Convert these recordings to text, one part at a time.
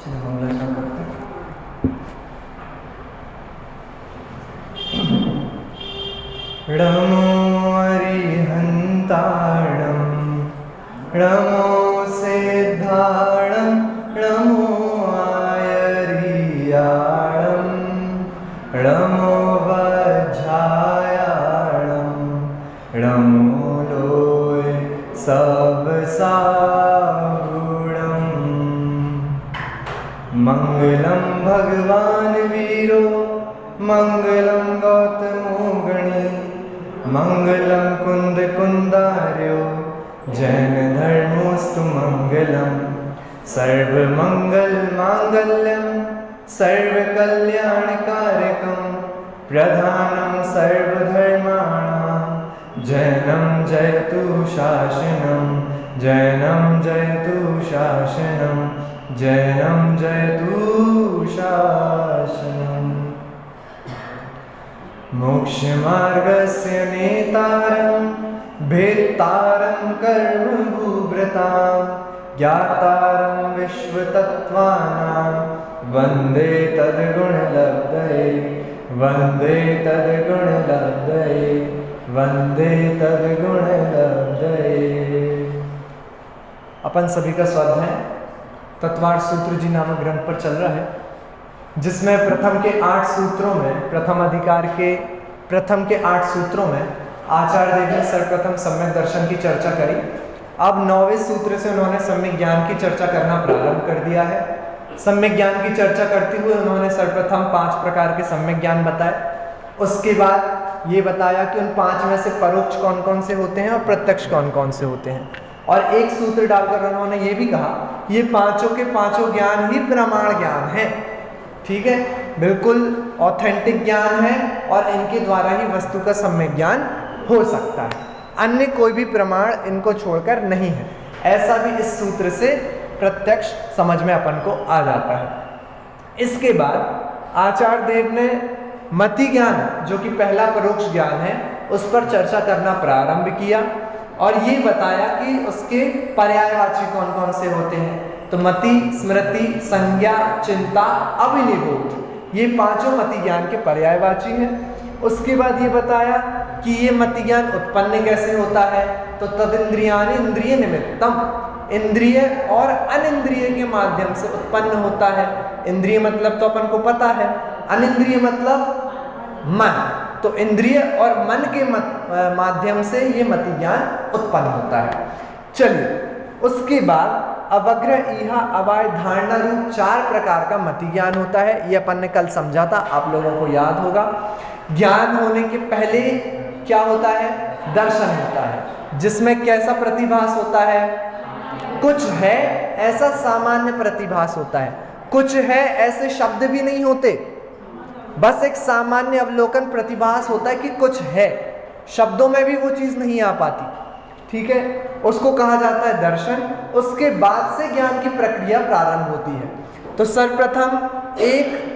चलिए मंगलाचरण करते हैं। नमो अरिहन्ताणं नमो सिद्धाणं नमो आयर्याणं नमो वज्रायाणं नमो लोय सबसागुणं। मंगलं भगवान वीरो मंगलं गौतमो गणी मंगलं कुंद कुंदार्यो जैन धर्मोस्तु मंगलम। सर्वमंगल मांगल्यम सर्वकल्याणकारकम प्रधानं सर्वधर्माणां जैनं जयतु शासनं जैनं जयतु शासनं जैनं जयतु शासनम्। मोक्षमार्गस्य नेतारं भेत्तारं कर्मभूभृतां ज्ञातारं विश्वतत्त्वानां वन्दे तद्गुणलब्धये वन्दे तद्गुणलब्धये वन्दे तद्गुणलब्धये। अपन सभी का स्वाध्याय तत्वार्थ सूत्र जी नामक ग्रंथ पर चल रहा है, जिसमें प्रथम के 8 सूत्रों में प्रथम अधिकार के प्रथम के 8 सूत्रों में आचार्य देव ने सर्वप्रथम सम्यक दर्शन की चर्चा करी। अब 9वें सूत्र से उन्होंने सम्यक ज्ञान की चर्चा करना प्रारंभ कर दिया है। सम्यक ज्ञान की चर्चा करते हुए उन्होंने सर्वप्रथम 5 प्रकार के सम्यक ज्ञान बताए। उसके बाद ये बताया कि उन 5 में से परोक्ष कौन कौन से होते हैं और प्रत्यक्ष कौन कौन से होते हैं। और एक सूत्र डालकर उन्होंने ये भी कहा ये पांचों के पांचों ज्ञान ही प्रमाण ज्ञान है। ठीक है, बिल्कुल ऑथेंटिक ज्ञान है और इनके द्वारा ही वस्तु का सम्यक ज्ञान हो सकता है, अन्य कोई भी प्रमाण इनको छोड़कर नहीं है। ऐसा भी इस सूत्र से प्रत्यक्ष समझ में अपन को आ जाता है। इसके बाद आचार्य देव ने मति ज्ञान जो कि पहला परोक्ष ज्ञान है उस पर चर्चा करना प्रारंभ किया और ये बताया कि उसके पर्यायवाची कौन कौन से होते हैं। तो मति, स्मृति, संज्ञा, चिंता, अभिनिबोध, ये पांचों मति ज्ञान के पर्यायवाची हैं। उसके बाद ये बताया कि ये मति ज्ञान उत्पन्न कैसे होता है। तो तदिंद्रियानि इंद्रिय निमित्तम, इंद्रिय और अनिंद्रिय के माध्यम से उत्पन्न होता है। इंद्रिय मतलब तो अपन को पता है, अनिंद्रिय मतलब मन। तो इंद्रिय और मन के माध्यम से ये मति ज्ञान उत्पन्न होता है। चलिए, उसके बाद अवग्रह, ईहा, अवाय, धारणा रूप 4 प्रकार का मति ज्ञान होता है। ये अपन ने कल समझा था, आप लोगों को याद होगा। ज्ञान होने के पहले क्या होता है? दर्शन होता है, जिसमें कैसा प्रतिभास होता है? कुछ है ऐसा सामान्य प्रतिभास होता है, कुछ है ऐसे शब्द भी नहीं होते, बस एक सामान्य अवलोकन प्रतिभास होता है कि कुछ है, शब्दों में भी वो चीज नहीं आ पाती। ठीक है, उसको कहा जाता है दर्शन। उसके बाद से ज्ञान की प्रक्रिया प्रारंभ होती है। तो सर्वप्रथम एक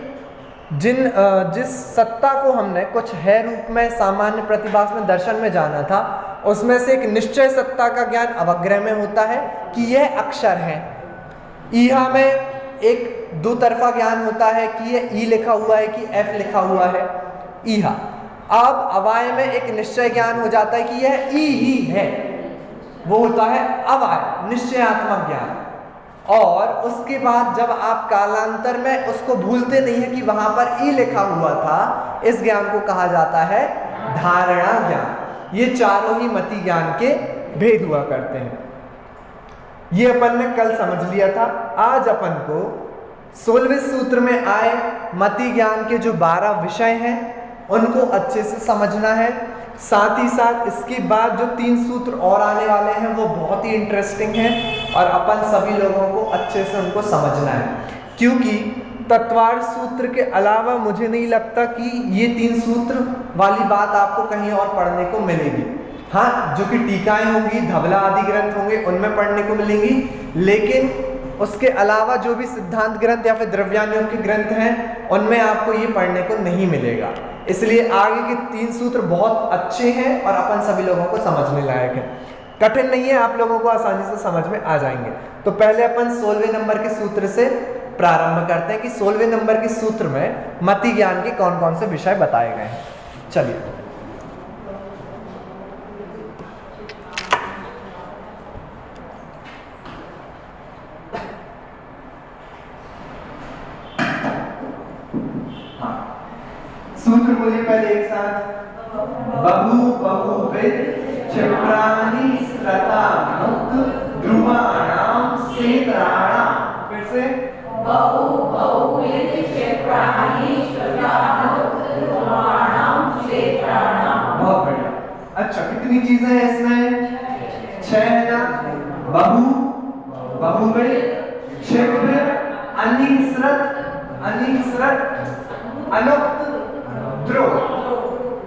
जिस सत्ता को हमने कुछ है रूप में सामान्य प्रतिभास में दर्शन में जाना था, उसमें से एक निश्चय सत्ता का ज्ञान अवग्रह में होता है कि यह अक्षर है। ईहा में एक दो तरफा ज्ञान होता है कि ये ई लिखा हुआ है कि एफ लिखा हुआ है, ईहा। अब अवाय में एक निश्चय ज्ञान हो जाता है कि यह ई ही है, वो होता है अवाय, निश्चयात्मक ज्ञान। और उसके बाद जब आप कालांतर में उसको भूलते नहीं है कि वहां पर ई लिखा हुआ था, इस ज्ञान को कहा जाता है धारणा ज्ञान। ये चारों ही मति ज्ञान के भेद हुआ करते हैं। ये अपन ने कल समझ लिया था। आज अपन को 16वें सूत्र में आए मति ज्ञान के जो 12 विषय हैं उनको अच्छे से समझना है। साथ ही साथ इसके बाद जो 3 सूत्र और आने वाले हैं वो बहुत ही इंटरेस्टिंग हैं और अपन सभी लोगों को अच्छे से उनको समझना है, क्योंकि तत्वार्थ सूत्र के अलावा मुझे नहीं लगता कि ये 3 सूत्र वाली बात आपको कहीं और पढ़ने को मिलेगी। हाँ, जो कि टीकाएं होंगी, धवला आदि ग्रंथ होंगे, उनमें पढ़ने को मिलेंगी, लेकिन उसके अलावा जो भी सिद्धांत ग्रंथ या फिर द्रव्यानुयोग के ग्रंथ हैं उनमें आपको ये पढ़ने को नहीं मिलेगा। इसलिए आगे के 3 सूत्र बहुत अच्छे हैं और अपन सभी लोगों को समझने लायक है। कठिन नहीं है, आप लोगों को आसानी से समझ में आ जाएंगे। तो पहले अपन 16वें नंबर के सूत्र से प्रारंभ करते हैं कि 16वें नंबर के सूत्र में मति ज्ञान के कौन कौन से विषय बताए गए हैं। चलिए, सूत्र बोलिए पहले एक साथ। बहु बहुविध क्षिप्राणि स्रतामुक्त ध्रुवाणाम सेत्राणाम। फिर से बहु बहुविध क्षिप्राणि स्रतामुक्त ध्रुवाणाम सेत्राणाम। बहुत बढ़िया। अच्छा, कितनी चीजें हैं इसमें? 6 है ना। बहु बहुविध क्षिप्र अनिसृत अनुक्त ध्रुव।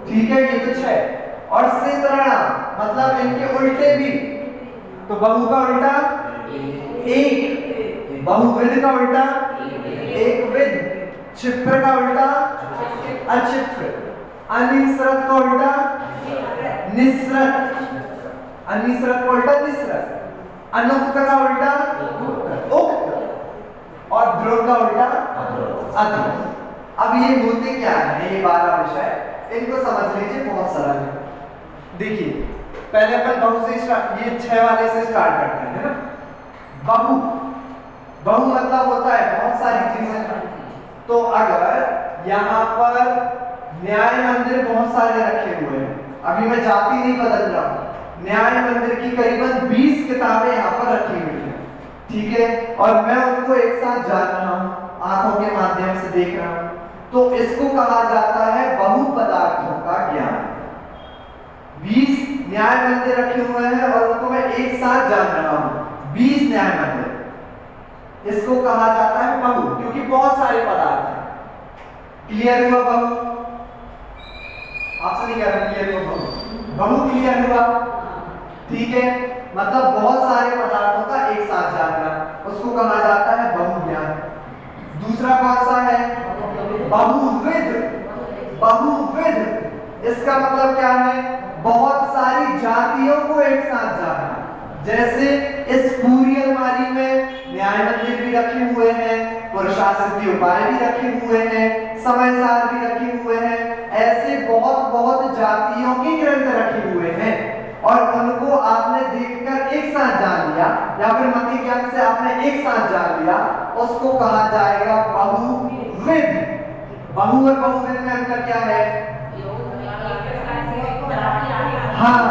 ठीक है, ये तो 6। और सेत्राणाम मतलब इनके उल्टे भी। तो बहु का उल्टा एक, बहुविध का उल्टा एक विध, क्षिप्र का उल्टा अक्षिप्र, अनिसृत का उल्टा निसृत, अनिसृत का उल्टा निसृत, अनुक्त का उल्टा उक्त और ध्रुव का उल्टा अध्रुव। अब ये होते क्या है, ये 12 विषय, इनको समझ लीजिए, बहुत सरल है। देखिए, पहले अपन बहु से स्टार्ट, ये 6 वाले से स्टार्ट करते हैं, है ना। बहु, बहु मतलब होता है बहुत सारी चीजें। तो अगर यहाँ पर न्याय मंदिर बहुत सारे रखे हुए हैं, अभी मैं जाति नहीं बदल रहा हूँ, न्याय मंदिर की करीबन 20 किताबें यहाँ पर रखी हुई है, ठीक है, और मैं उनको एक साथ जान रहा हूँ, आंखों के माध्यम से देख रहा हूँ, तो इसको कहा जाता है बहु पदार्थों का ज्ञान। 20 न्याय मंदिर रखे हुए हैं और उनको मैं एक साथ जान रहा हूं, 20 न्याय मंदिर, इसको कहा जाता है बहु, क्योंकि बहुत सारे पदार्थ हैं। क्लियर हुआ बहु? आपसे नहीं कह रहा क्लियर हुआ बहु? बहु क्लियर हुआ? ठीक है, मतलब बहुत सारे पदार्थों का एक साथ जानना, उसको कहा जाता है बहु ज्ञान। दूसरा कौन सा है? बहुविध। बहुविध इसका मतलब क्या है? बहुत सारी जातियों को एक साथ जानना। जैसे इस पूरी अलमारी में न्याय मंदिर भी रखे हुए हैं, पुरुषार्थी उपाय भी रखे हुए हैं, समय सार भी रखे हुए हैं, ऐसे बहुत बहुत जातियों के ग्रंथ रखे हुए हैं और उनको आपने देखकर एक साथ जान लिया या फिर मति ज्ञान से आपने एक साथ जान लिया, उसको कहा जाएगा बहुविध। बहु और बहुविध में अंतर क्या है? हाँ,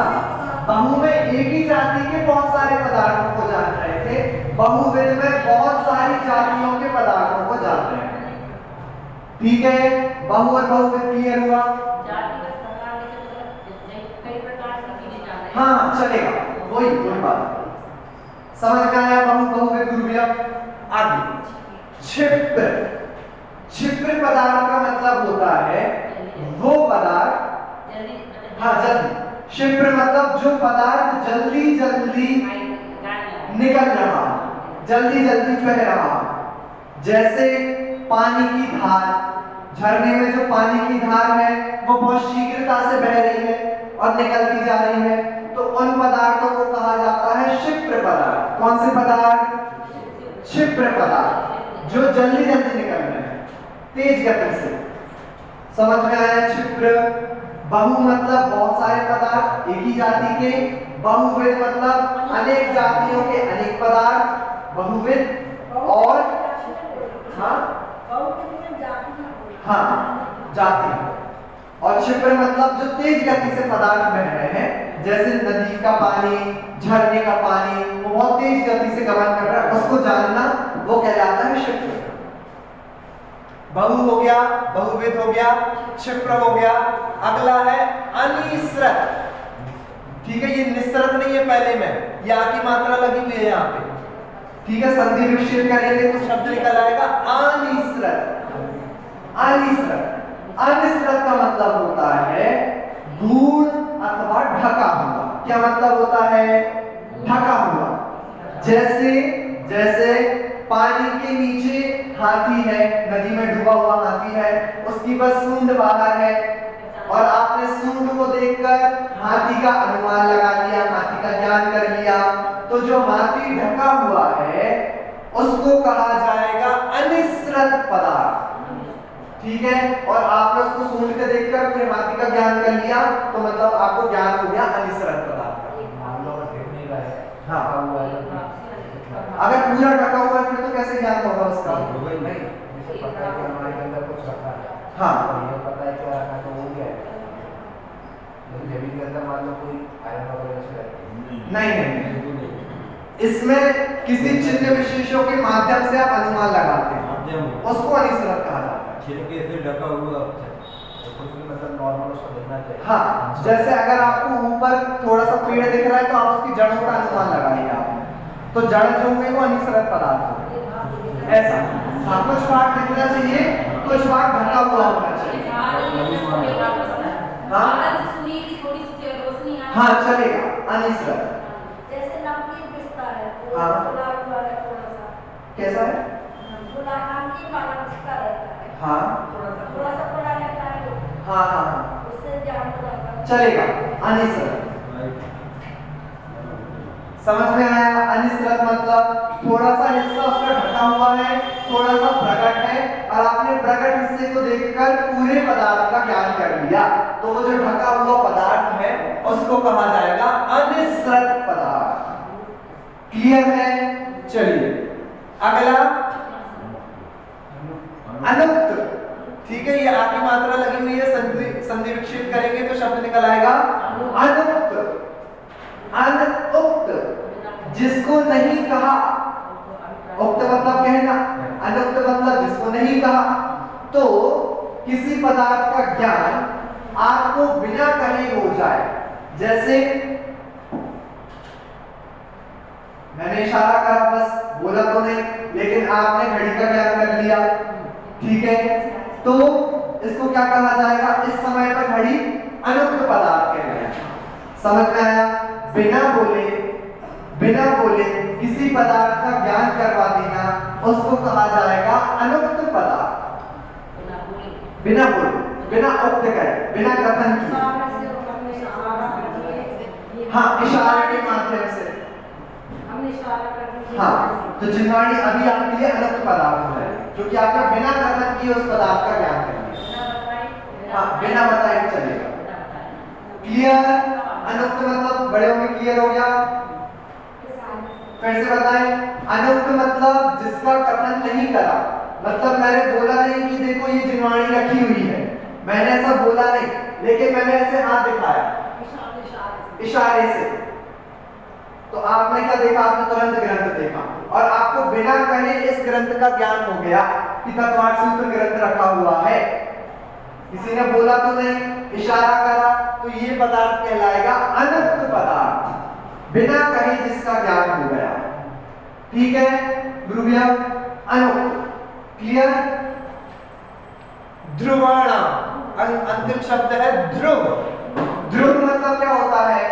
बहु में एक ही जाति के बहुत सारे पदार्थों को जान रहे थे, बहुविध में बहुत सारी जातियों के पदार्थों को जान रहे हैं। ठीक है, बहु और बहुविध क्लियर हुआ? हाँ, चलेगा, वही बात समझ में आया। बहु बहुविध गुरु। आगे क्षिप्र। क्षिप्र पदार्थ का मतलब होता है वो पदार्थ, हाँ जल्दी, क्षिप्र मतलब जो पदार्थ जल्दी जल्दी निकल रहा, जल्दी जल्दी बह रहा। जैसे पानी की धार, झरने में जो पानी की धार है वो बहुत शीघ्रता से बह रही है और निकलती जा रही है, तो उन पदार्थों को कहा जाता है क्षिप्र पदार्थ। कौन से पदार्थ? क्षिप्र पदार्थ, जो जल्दी जल्दी निकल रहे हैं तेज गति से। समझ में आया? क्षिप्र। बहु मतलब बहुत सारे पदार्थ एक ही जाति के, बहुविध मतलब अनेक जातियों के अनेक पदार्थ, बहुविध। और हाँ जाति। और क्षिप्र मतलब जो तेज गति से पदार्थ बह रहे हैं, जैसे नदी का पानी, झरने का पानी, वो बहुत तेज गति से गमन कर रहा है, उसको जानना वो कहलाता है क्षिप्र। बहु हो गया, बहुविध हो गया, क्षिप्र हो गया। अगला है अनिसृत। ठीक है, ये निसृत नहीं है पहले में, या की मात्रा लगी हुई है यहाँ पे। ठीक है, संधि विच्छेद करेंगे तो शब्द निकल आएगा अनिसृत। अनिसृत, अनिसृत का मतलब होता है गूढ़ अथवा ढका हुआ। क्या मतलब होता है? ढका हुआ। जैसे जैसे पानी के नीचे हाथी है, नदी में डूबा हुआ हाथी है, उसकी बस सूंड बाहर है और आपने सूंड को देखकर हाथी का अनुमान लगा लिया, हाथी का ज्ञान कर लिया, तो जो हाथी ढका हुआ है उसको कहा जाएगा ठीक है, और आपने उसको सूंढ के देखकर फिर हाथी का ज्ञान कर लिया, तो मतलब आपको ज्ञान हो गया अनिश्रत पदार्थ का। हाँ, अगर पूरा ढका हुआ है फिर तो कैसे ज्ञान होगा उसका? हाँ, नहीं, इसमें किसी चिन्ह विशेषों के माध्यम से आप अनुमान लगाते हैं, उसको अनिश्रत कहा जाता है। ढका हुआ मतलब नॉर्मल उसको देखना चाहिए। हाँ, जैसे अगर आपको ऊपर थोड़ा सा पेड़ दिख रहा है तो आप उसकी जड़ों का अनुमान लगाइए आप, तो जड़ जो है वो अनिश्रत पदार्थ है। ऐसा हाँ, कुछ पार्ट दिखना चाहिए, कुछ पार्ट ढका हुआ होना चाहिए। हाँ हाँ, चलेगा अनिश्रत। जैसे नमकीन पिस्ता है, वो हाँ। गुलाब वाला थोड़ा सा, कैसा है? गुलाब नमकीन वाला पिस्ता रहता है, हाँ थोड़ा सा बड़ा रहता है, वो हाँ हाँ हाँ, उससे ज्ञान हो जाता है। चलेगा अनिश्रत। समझ में आया? अनिश्रत मतलब थोड़ा सा हिस्सा उसका ढका हुआ है, थोड़ा सा प्रकट है, और आपने प्रकट हिस्से को देखकर पूरे पदार्थ का ज्ञान कर लिया, तो वो जो ढका हुआ पदार्थ है उसको कहा जाएगा अनिश्रत पदार्थ। क्लियर है? चलिए अगला अनुक्त। ठीक है, ये आगे मात्रा लगी हुई है, संधि विक्षेप करेंगे तो शब्द निकल आएगा अनुक्त। अनुक्त जिसको नहीं कहा, उक्त मतलब कहना, अनुक्त मतलब जिसको नहीं कहा। तो किसी पदार्थ का ज्ञान आपको बिना कहे हो जाए, जैसे मैंने इशारा करा, बस बोला तो नहीं, लेकिन आपने घड़ी का ज्ञान कर लिया, ठीक है, तो इसको क्या कहा जाएगा? इस समय पर घड़ी अनुक्त पदार्थ कहलाएगा। समझ में आया? बिना बोले किसी पदार्थ का ज्ञान करवा देना उसको कहा जाएगा अनुक्त पदार्थ। बिना बोले, बिना उक्त करे, बिना कथन किए, हाँ, इशारे के माध्यम से। हाँ, तो जिनवाणी अभी आपके लिए अनुक्त पदार्थ है, क्योंकि आपने बिना कथन किए उस पदार्थ का ज्ञान कर लिया। हाँ, बिना बताए चलेगा। क्लियर? अनुक्त मतलब बड़े होंगे, क्लियर हो गया? फिर से बताएं, अनुक्त मतलब जिसका कथन नहीं करा, मतलब मैंने बोला नहीं कि देखो ये जिनवाणी रखी हुई है, मैंने ऐसा बोला नहीं, लेकिन मैंने ऐसे हाथ दिखाया इशारे से, तो आपने क्या देखा? आपने तुरंत ग्रंथ देखा, और आपको बिना कहे इस ग्रंथ का ज्ञान हो गया कि तत्वार्थ सूत्र ग्रंथ रखा हुआ है। किसी ने बोला तो नहीं, इशारा करा, तो ये पदार्थ कहलाएगा अनुक्त पदार्थ, बिना कहे जिसका ज्ञान हो गया। ठीक है गुरु भैया? अनुक्त। क्लियर? ध्रुवाणा अंतिम शब्द है ध्रुव। ध्रुव मतलब क्या होता है?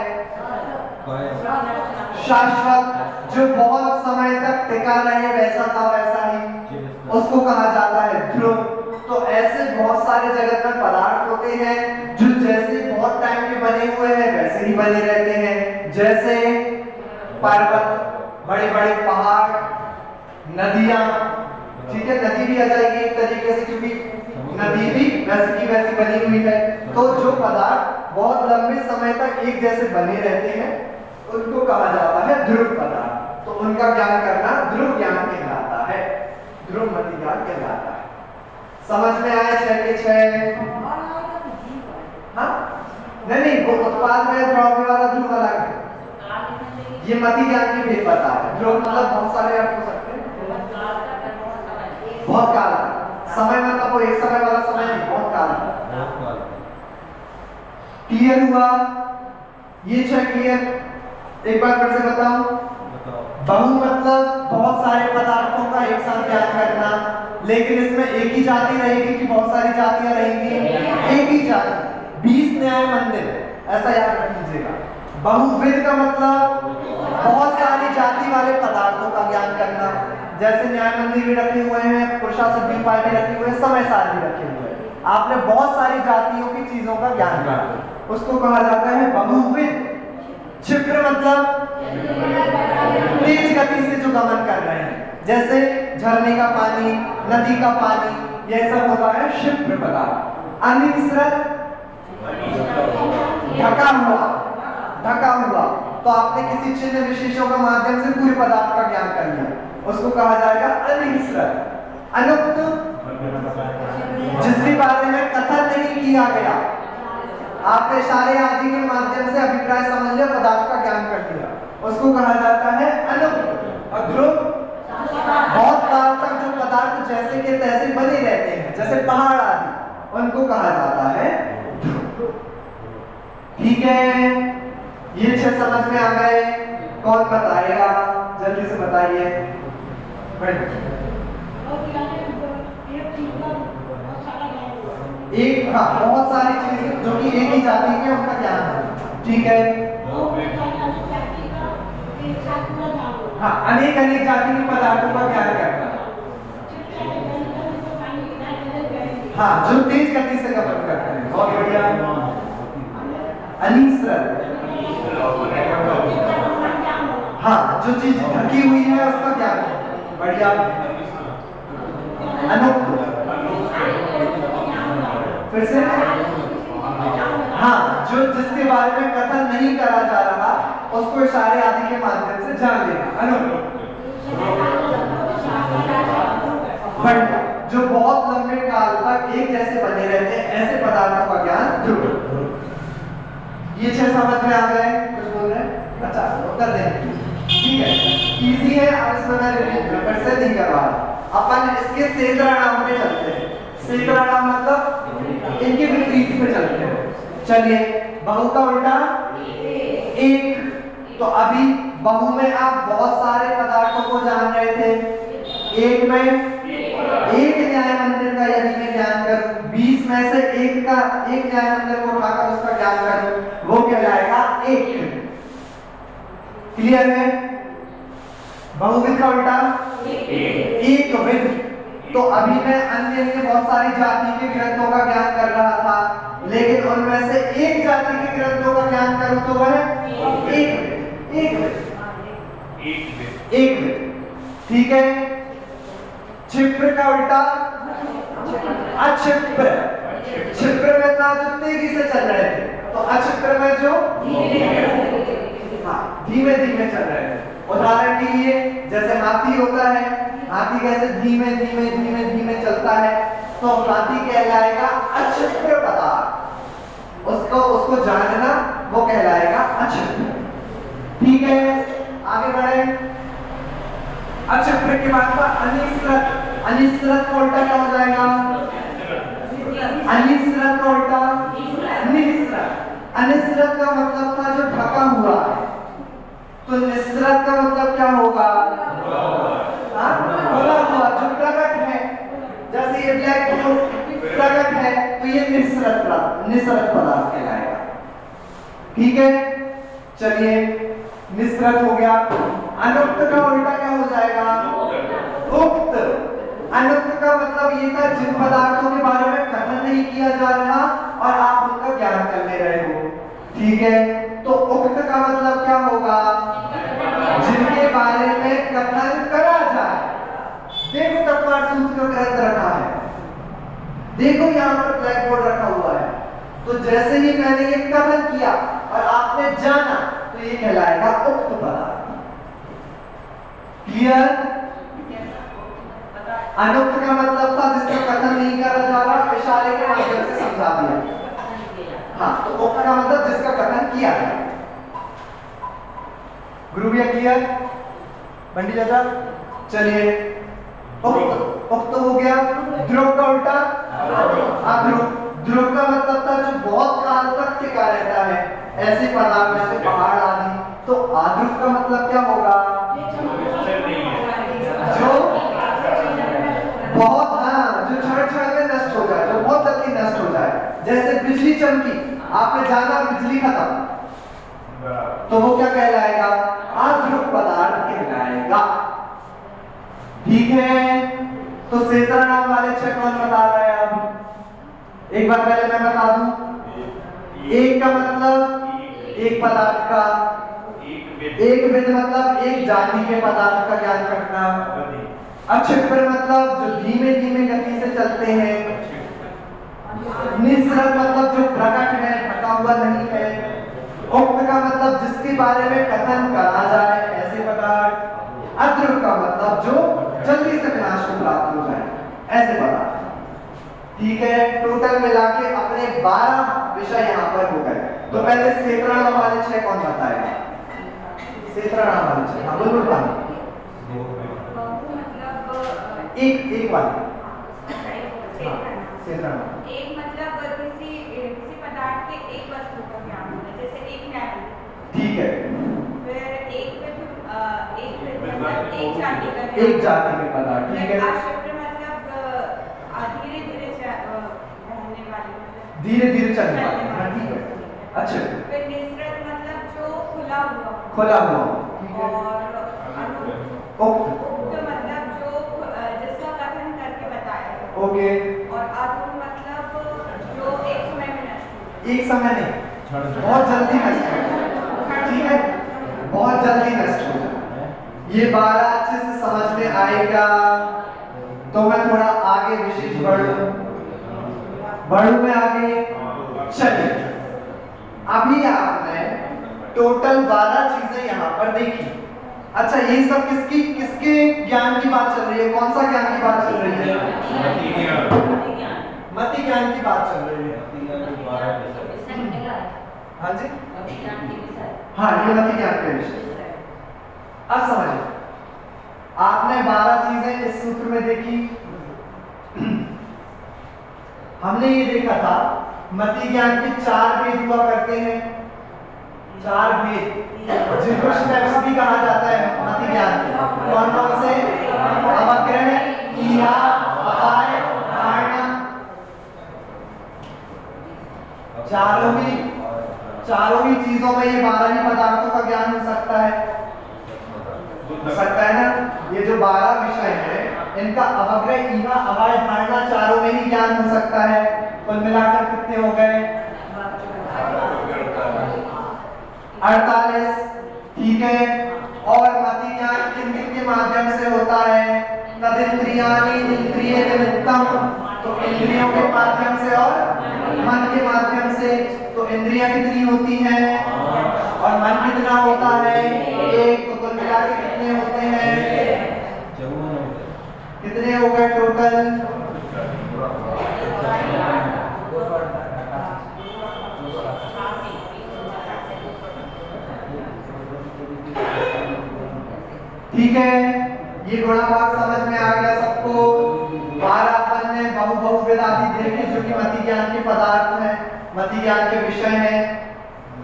शाश्वत, जो बहुत समय तक टिका रहे, वैसा का वैसा ही, उसको कहा जाता है ध्रुव। तो ऐसे बहुत सारे जगत में पदार्थ होते हैं जो जैसे बहुत टाइम के बने हुए हैं वैसे ही बने रहते हैं, जैसे पर्वत, बड़े बड़े पहाड़, नदियां। ठीक है, नदी भी आ जाएगी एक तरीके से, क्योंकि नदी भी वैसे की वैसी बनी हुई है। तो जो पदार्थ बहुत लंबे समय तक एक जैसे बने रहते हैं उनको कहा जाता है ध्रुव पदार्थ। तो उनका ज्ञान करना ध्रुव ज्ञान कहलाता है, ध्रुवमति ज्ञान कहलाता है। समझ में आया? 6 के 6। हाँ, नहीं, वो उत्पाद में द्रव्य वाला ध्रुव अलग है, ये मति ज्ञान की भेद पता है। ध्रुव मतलब बहुत सारे अर्थ हो सकते हैं, बहुत काल समय, मतलब वो एक समय वाला समय नहीं, बहुत काल। क्लियर हुआ? ये 6 क्लियर? एक बार फिर से बताऊं। बहु मतलब बहुत सारे पदार्थों का एक साथ ज्ञान करना, लेकिन इसमें एक ही जाति रहेगी कि बहुत सारी जातियां रहेंगी? एक ही जाति। 20 न्याय मंदिर, ऐसा याद रख लीजिएगा। बहुविध का मतलब बहुत सारी जाति वाले पदार्थों का ज्ञान करना, जैसे न्याय मंदिर भी रखे हुए हैं, पुरुषार्थ भी रखे हुए हैं, समय सार भी रखे हुए हैं। आपने बहुत सारी जातियों की चीजों का ज्ञान किया, उसको कहा जाता है बहुविध। क्षिप्र मतलब तेज गति से जो गमन कर रहे हैं, जैसे झरने का पानी, नदी का पानी, यह सब होता है क्षिप्र पदार्थ। अनिसृत ढका हुआ, ढका हुआ। तो आपने किसी चिन्ह विशेषों के माध्यम से पूरे पदार्थ का ज्ञान कर लिया, उसको कहा जाएगा अनिसृत। अनुक्त, जिसके बारे में कथन नहीं किया गया, आपने इशारे आदि के माध्यम से अभिप्राय समझ लिया, पदार्थ का ज्ञान कर लिया, उसको कहा जाता है अनुक्त। और ध्रुव, बहुत काल तक जो पदार्थ जैसे के तैसे बने रहते हैं, जैसे पहाड़ आदि, उनको कहा जाता है ध्रुव। ठीक है, ये 6 समझ में आ गए। कौन बताएगा, जल्दी से बताइए। एक, हाँ, बहुत सारी चीजें जो कि एक ही जाति के, उनका ज्ञान है। ठीक है, हाँ, अनेक अनेक जाति के पदार्थों का ज्ञान करना। हाँ, जो तेज गति से गमन करते हैं, बहुत बढ़िया। अनिसृत, हाँ, जो चीज ढकी हुई है उसका ज्ञान, बढ़िया। अनुक्त, फिर से, हाँ, जो जिसके बारे में कथन नहीं करा जा रहा, उसको इशारे आदि के माध्यम से जान लेना। अनुक्त, बढ़िया, जो बहुत लंबे काल तक एक जैसे बने रहते हैं, ऐसे पदार्थों का ज्ञान ध्रुव। ये 6 समझ में आ गए? कुछ बोल रहे हैं? अच्छा, उत्तर दें। ठीक है, इजी है। अब इसमें मैं फिर से नहीं कर रहा, अपन इसके सेंद्राणाम में चलते हैं। सेंद्राणाम मतलब इनके विपरीत में चलते हैं। चलिए, बहु का उल्टा एक। तो अभी बहु में आप बहुत सारे पदार्थों को जान रहे थे। एक में एक न्याय मंदिर का यदि मैं ज्ञान करूं, 20 में से एक न्याय मंदिर को उठाकर उसका ज्ञान करूं, वो कहलाएगा एक। क्लियर है? बहुविध का उल्टा एक विध। तो अभी मैं अन्य बहुत सारी जाति के ग्रंथों का ज्ञान कर रहा था, लेकिन उनमें से एक जाति के ग्रंथों का ज्ञान करूं तो वह एक विध। ठीक है। क्षिप्र का उल्टा अक्षिप्र। क्षिप्र में था जो तेजी से चल रहे थे, तो अक्षिप्र में जो धीमे धीमे चल रहे थे। उदाहरण के लिए जैसे हाथी होता है, हाथी कैसे धीमे धीमे धीमे धीमे चलता है, तो हाथी कहलाएगा अक्षिप्र पदार्थ। उसको जानना वो कहलाएगा अक्षिप्र। ठीक है, आगे बढ़े। अक्षिप्र के बाद का अनिसृत। अनिसृत का उल्टा क्या हो जाएगा? अनिसृत का उल्टा निसृत। अनिसृत का मतलब था जो ढका हुआ है, तो निसृत का मतलब क्या होगा? खुला हुआ, जो प्रकट है। जैसे ये ब्लैक बोर्ड प्रकट है, तो ये निसृत पदार्थ कहलाएगा। ठीक है, चलिए, निसृत हो गया। अनुक्त का उल्टा क्या हो जाएगा? उक्त। अनुक्त का मतलब ये था जिन पदार्थों के बारे में कथन नहीं किया जा रहा और आप उनका ज्ञान कर ले रहे हो। ठीक है, तो उक्त का मतलब क्या होगा? जिनके बारे में कथन करा जाए। देखो तत्वार्थ सूत्र का ग्रंथ रखा है, देखो यहाँ पर ब्लैक बोर्ड रखा हुआ है, तो जैसे ही मैंने ये कथन किया और आपने जाना, तो ये कहलाएगा उक्त पदार्थ। क्लियर? अनुक्त का मतलब था जिसका कथन नहीं करा जा रहा, इशारे के माध्यम से समझा दिया। हाँ, तो उक्त का मतलब जिसका कथन किया गया। गुरु भैया क्लियर? बंटी चाचा, चलिए। उक्त हो गया। ध्रुव का उल्टा अध्रुव। ध्रुव का मतलब था जो बहुत काल तक टिका रहता है, ऐसे पदार्थ जैसे पहाड़ आदि। तो अध्रुव का मतलब क्या होगा? जो बहुत, हाँ, जो क्षण में नष्ट हो जाए, जो बहुत जल्दी नष्ट हो जाए। जैसे बिजली चमकी, आपने जाना बिजली खत्म, तो वो क्या कहलाएगा? अध्रुव पदार्थ कहलाएगा। ठीक है, तो सेंद्राणाम वाले 6 कौन बता रहा है? अब एक बार पहले मैं बता दूं। एक का मतलब एक पदार्थ का, एक विध मतलब एक जाति के पदार्थ का ज्ञान करना। अक्षिप्र मतलब जो धीमे धीमे गति से चलते हैं। निस्सृत मतलब जो प्रकट है, ढका हुआ नहीं है। उक्त का मतलब जिसके बारे में कथन करा जाए ऐसे पदार्थ। अद्रुव का मतलब जो जल्दी से विनाश को प्राप्त हो जाए ऐसे पदार्थ। ठीक है, टोटल मिला के अपने 12 विषय यहाँ पर हो गए। तो पहले क्षेत्रणाम वाले 6 कौन बताएगा? क्षेत्रणाम वाले 6, हाँ बोल पानी एक वाले क्षेत्रणाम। एक मतलब किसी पदार्थ के एक वस्तु का ज्ञान होना, जैसे एक न्याय। ठीक है, फिर एक मतलब एक जाति का ज्ञान। एक जाति के पदार्थ। ठीक है, अक्षिप्र मतलब धीरे धीरे रहने वाले, धीरे धीरे चलने वाले। ठीक है, अच्छा। फिर निस्सृत मतलब जो खुला हुआ। खुला हुआ। ठीक है, और उक्त मतलब जो जिसका कथन करके बताया जाए। ओके। और अधूर मतलब जो एक समय में नष्ट। एक समय नहीं, बहुत जल्दी नष्ट हो जाए। ठीक है, बहुत जल्दी नष्ट हो जाए। ये 12 अच्छे से समझ में आएगा। तो मैं थोड़ा आगे विशेष बढ़ू मैं आगे। चलिए, अभी आपने टोटल 12 चीजें यहाँ पर देखी। अच्छा, ये सब किसके ज्ञान की बात चल रही है? कौन सा ज्ञान की बात चल रही है? मति ज्ञान की बात चल रही है। हाँ जी, हाँ ये मति ज्ञान का विषय। अब समझिए, आपने 12 चीजें इस सूत्र में देखी। हमने ये देखा था मति ज्ञान के 4 भेद हुआ करते हैं। 4 भेद जिनको स्टेप्स भी कहा जाता है मति ज्ञान के। कौन कौन से? अवग्रह, ईहा, अपाय, धारणा। चारों ही चीजों में ये 12 ही पदार्थों का ज्ञान हो सकता है ना। ये जो 12 विषय हैं इनका अवग्रह, ईहा, अपाय, धारणा चारों में ही ज्ञान हो सकता है। कुल मिलाकर कितने हो गए? 48। ठीक है, और मति ज्ञान किन के माध्यम से होता है? तदिंद्रियाणि इंद्रिय निमित्तम, तो इंद्रियों के माध्यम से और मन के माध्यम से। तो इंद्रियां कितनी होती हैं और मन कितना होता है? 1। तो कुल मिला के कितने होते हैं? कितने हो गए टोटल? ठीक है, ये गुणा भाग समझ में आ गया सबको। 12 अपन ने बहुविध आदि देखे जो कि मति ज्ञान के पदार्थ हैं, मति ज्ञान के विषय हैं।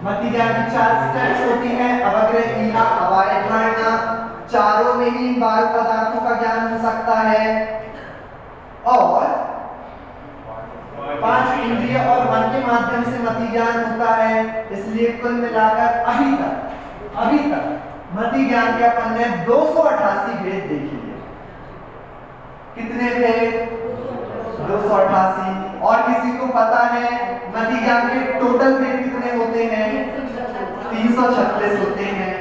मति ज्ञान की 4 स्टेप्स होती हैं, अवग्रह, ईहा, अपाय, धारणा। चारों में ही 12 पदार्थों का ज्ञान हो सकता है और 5 इंद्रिय और मन के माध्यम से मति ज्ञान होता है। इसलिए कुल मिलाकर अभी तक मति ज्ञान के अपन ने 288 भेद देखे हैं। कितने भेद? 288। और किसी को पता है मति ज्ञान के टोटल भेद कितने होते हैं? 336 होते हैं।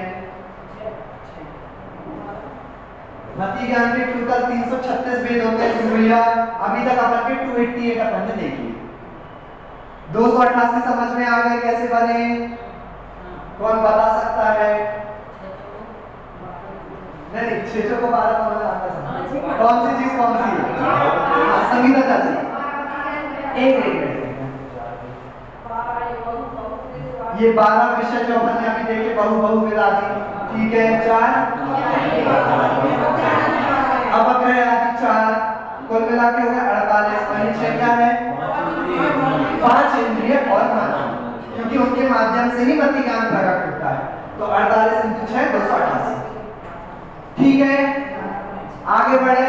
मति ज्ञान के टोटल 336 भेद होते हैं। भैया अभी तक अपन के 288 अपन ने देखे। 288 समझ में आ गए कैसे बने? कौन बता सकता है? नहीं, 600 को 12 समझ आता है। कौन सी चीज कौन सी है? संगीता चाची एक ये 12 विषय जो अपन ने अभी देखे बहुविध आदि। ठीक है, 4 अवग्रह आदि 4। कुल मिला के हो गया 48। परीक्षा क्या है? 5 इंद्रिय और मन, क्योंकि उनके माध्यम से ही मति ज्ञान प्रकट होता है। तो 48 × 6 288। ठीक है, आगे बढ़े।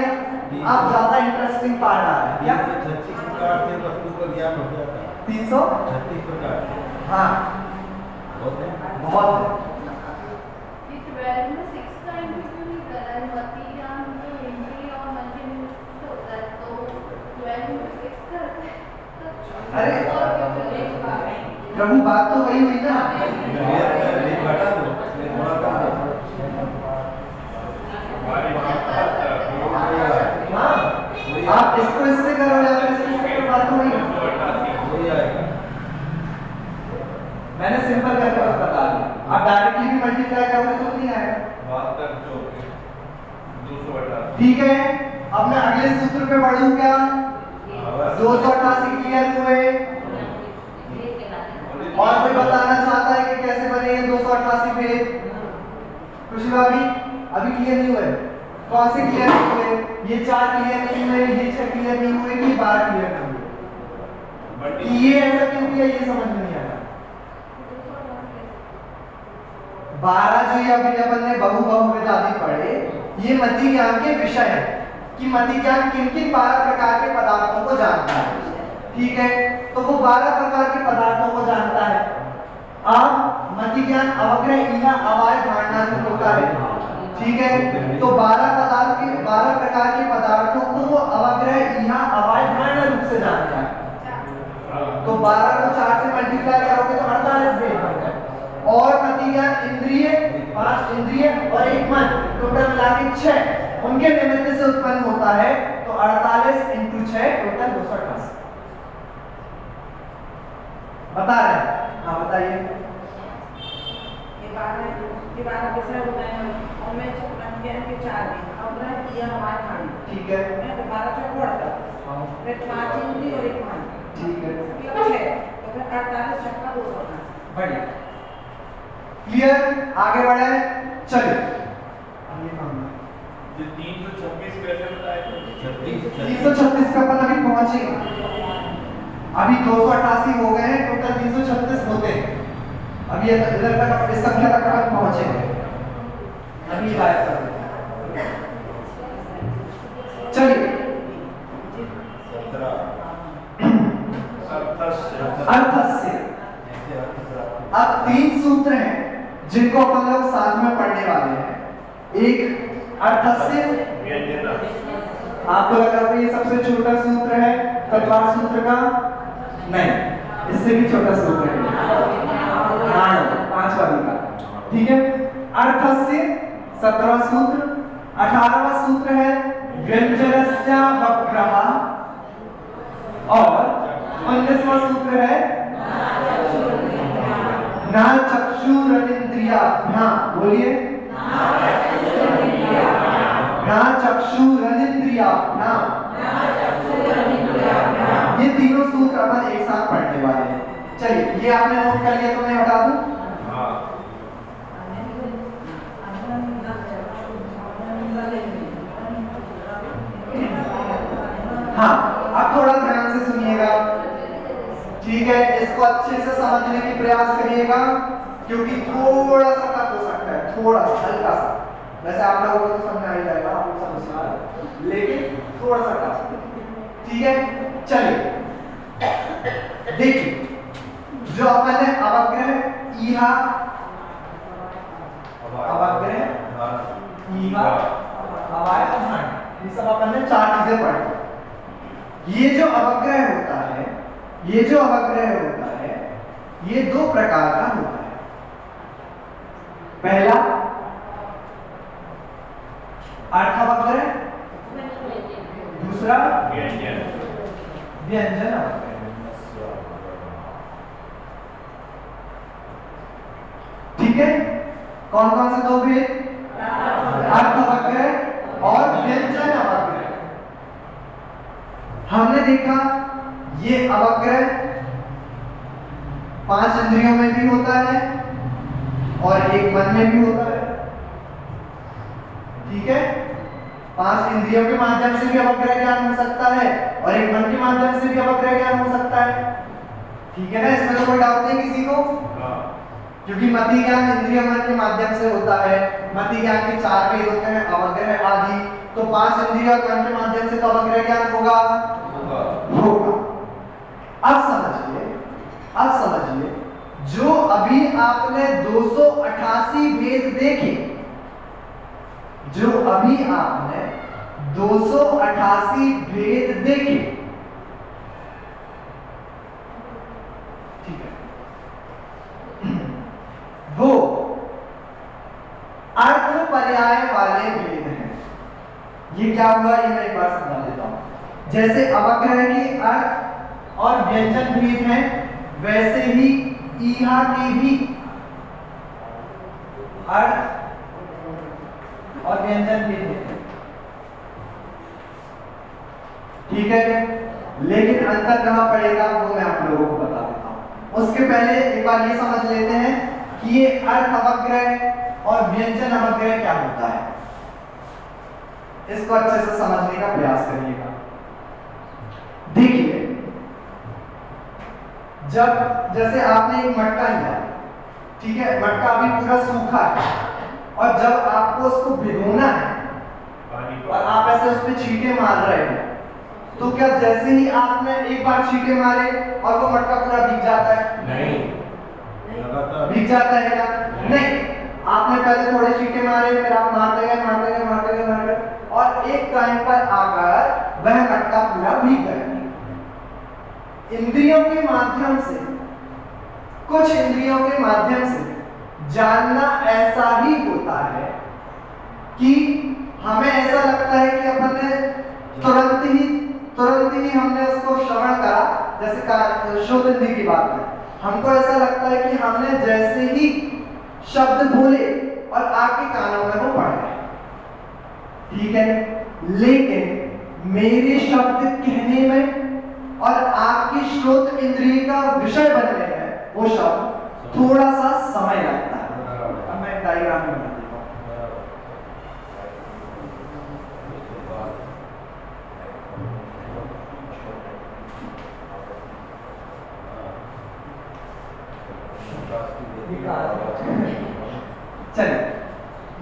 अब ज्यादा इंटरेस्टिंग पार्ट आ रहा है। क्या 36 प्रकार से वस्तु का ज्ञान हो जाता है? 336 प्रकार से। हाँ, बहुत है। अरे प्रभु बात तो वही हुई ना। ठीक है, अब मैं अगले सूत्र पे बढ़ूं क्या? 288 क्लियर हुए? और कोई बताना चाहता है कि कैसे बनेंगे 288 भेद? खुशी भाभी अभी क्लियर नहीं हुए? कौन से क्लियर नहीं हुए? ये 4 क्लियर नहीं हुए, ये 6 क्लियर नहीं हुए, ये 12 क्लियर नहीं हुए। ये ऐसा क्यों किया ये समझ में नहीं आया। 12 जो ये अभी अपन ने बहुविध आदि पढ़े, ये मति ज्ञान के विषय है कि मति ज्ञान किन किन 12 प्रकार के पदार्थों को जानता है। ठीक है, तो वो 12 प्रकार के पदार्थों को जानता है। अब मति ज्ञान अवग्रह इहा अवाय धारणा होता है। ठीक है, तो 12 प्रकार के पदार्थों को वो अवग्रह इहा अवाय धारणा रूप से जानता है। तो 12 को 4 से मल्टीप्लाई करोगे तो 48 भेद बनता है। और मति ज्ञान इंद्रिय, 5 इंद्रिय और 1 मन, टोटल मिला के 6 उनके निमित्त से उत्पन्न होता है। तो 48 × 6 टोटल 288 बता रहे हैं। हाँ बताइए। ये 12 विषय होता है और मैं मति ज्ञान के 4 दिन अवग्रह इहा अवाय धारणा। ठीक है, मैं 12 चौक बढ़ता फिर 5 इंद्रिय और 1 मन। ठीक है, 6 तो फिर 48 छक्का 288। बढ़िया, क्लियर, आगे बढ़े। चलिए ये 326 कैसे बताए? 336 पे अपन अभी पहुंचेंगे। अभी 288 हो गए हैं, टोटल 336 होते हैं। अभी इधर तक इस संख्या तक अपन पहुंचेंगे। अभी गायब कर देते हैं। चलिए अर्थस्य। अब 3 सूत्र हैं जिनको अपन लोग साथ में पढ़ने वाले हैं। एक अर्थस्य, आपको लग रहा है ये सबसे छोटा सूत्र है तत्वार सूत्र का? नहीं, इससे भी छोटा सूत्र है 5 वाली का। ठीक है, अर्थस्य 17वां सूत्र। 18वां सूत्र है व्यंजनस्य वक्रः और 19वां सूत्र है ना चक्षुरनिंद्रियाभ्याम। बोलिए, ना चक्षुरनिंद्रियाभ्याम। ये तीनों सूत्र अपन एक साथ पढ़ने वाले हैं। चलिए, ये आपने नोट कर लिया तो मैं बता दूं। हाँ, अब थोड़ा ध्यान से सुनिएगा। ठीक है, इसको अच्छे से समझने की प्रयास करिएगा क्योंकि थोड़ा सा टफ हो सकता है, थोड़ा सा हल्का सा। वैसे आप लोगों को तो समझ आ ही जाएगा, आप लोग समझ रहे हैं, लेकिन थोड़ा सा टफ। ठीक है, चलिए देखिए, जो अपन ने अवग्रह इहा अवग्रह इहा अवाय धारणा, ये सब अपन ने 4 चीजें पढ़ी। ये जो अवग्रह होता है, ये 2 प्रकार का होता है। पहला अर्थवग्रह, दूसरा व्यंजन अवग्रह। ठीक है, कौन कौन से 2 भेद? अर्थवग्रह और व्यंजन अवग्रह। हमने देखा ये अवग्रह 5 इंद्रियों में भी होता है और 1 मन में भी होता है। ठीक है, 5 इंद्रियों के माध्यम से भी अवग्रह ज्ञान हो सकता है और 1 मन के माध्यम से भी अवग्रह ज्ञान हो सकता है। ठीक है ना, इसमें तो कोई डाउट नहीं किसी को, क्योंकि मति ज्ञान इंद्रिय मन के माध्यम से होता है। मति ज्ञान के 4 भेद होते हैं, अवग्रह आदि। तो 5 इंद्रिय और मन के माध्यम से तो अवग्रह ज्ञान होगा। अब समझिए, जो अभी आपने 288 भेद देखे, जो अभी आपने 288 भेद देखे, ठीक है, वो अर्थ पर्याय वाले भेद हैं। ये क्या हुआ, ये मैं एक बार समझा देता हूं। जैसे अवग्रह के अर्थ और व्यंजन भेद हैं, वैसे ही इहा के भी अर्थ और व्यंजन भेद हैं। ठीक है, लेकिन अंतर कहाँ पड़ेगा वो मैं आप लोगों को बता देता हूँ। उसके पहले एक बार ये समझ लेते हैं कि ये अर्थ अवग्रह और व्यंजन अवग्रह क्या होता है। इसको अच्छे से समझने का प्रयास करिएगा। देखिए, जब जैसे आपने एक मटका लिया, ठीक है, मटका अभी पूरा सूखा है और जब आपको उसको भिगोना है और आप ऐसे उस पर छींटे मार रहे हैं, तो क्या जैसे ही आपने एक बार छींटे मारे और वो मटका पूरा भीग जाता है? नहीं, भीग जाता है क्या? नहीं। आपने पहले थोड़े छींटे मारे, फिर आप मारते गए और एक टाइम पर आकर वह मटका पूरा भीग गया। इंद्रियों के माध्यम से, कुछ इंद्रियों के माध्यम से जानना ऐसा ही होता है कि हमें ऐसा लगता है कि अपन ने तुरंत ही हमने उसको श्रवण करा, जैसे श्रोत इंद्रिय की बात है, हमको ऐसा लगता है कि हमने जैसे ही शब्द बोले और आपके कानों में वो पड़ गए, ठीक है, लेकिन मेरे शब्द कहने में और आपकी श्रोत इंद्रिय का विषय बनने में वो शब्द थोड़ा सा समय लगता है। अब मैं डायग्राम में बता देता हूं। चलिए,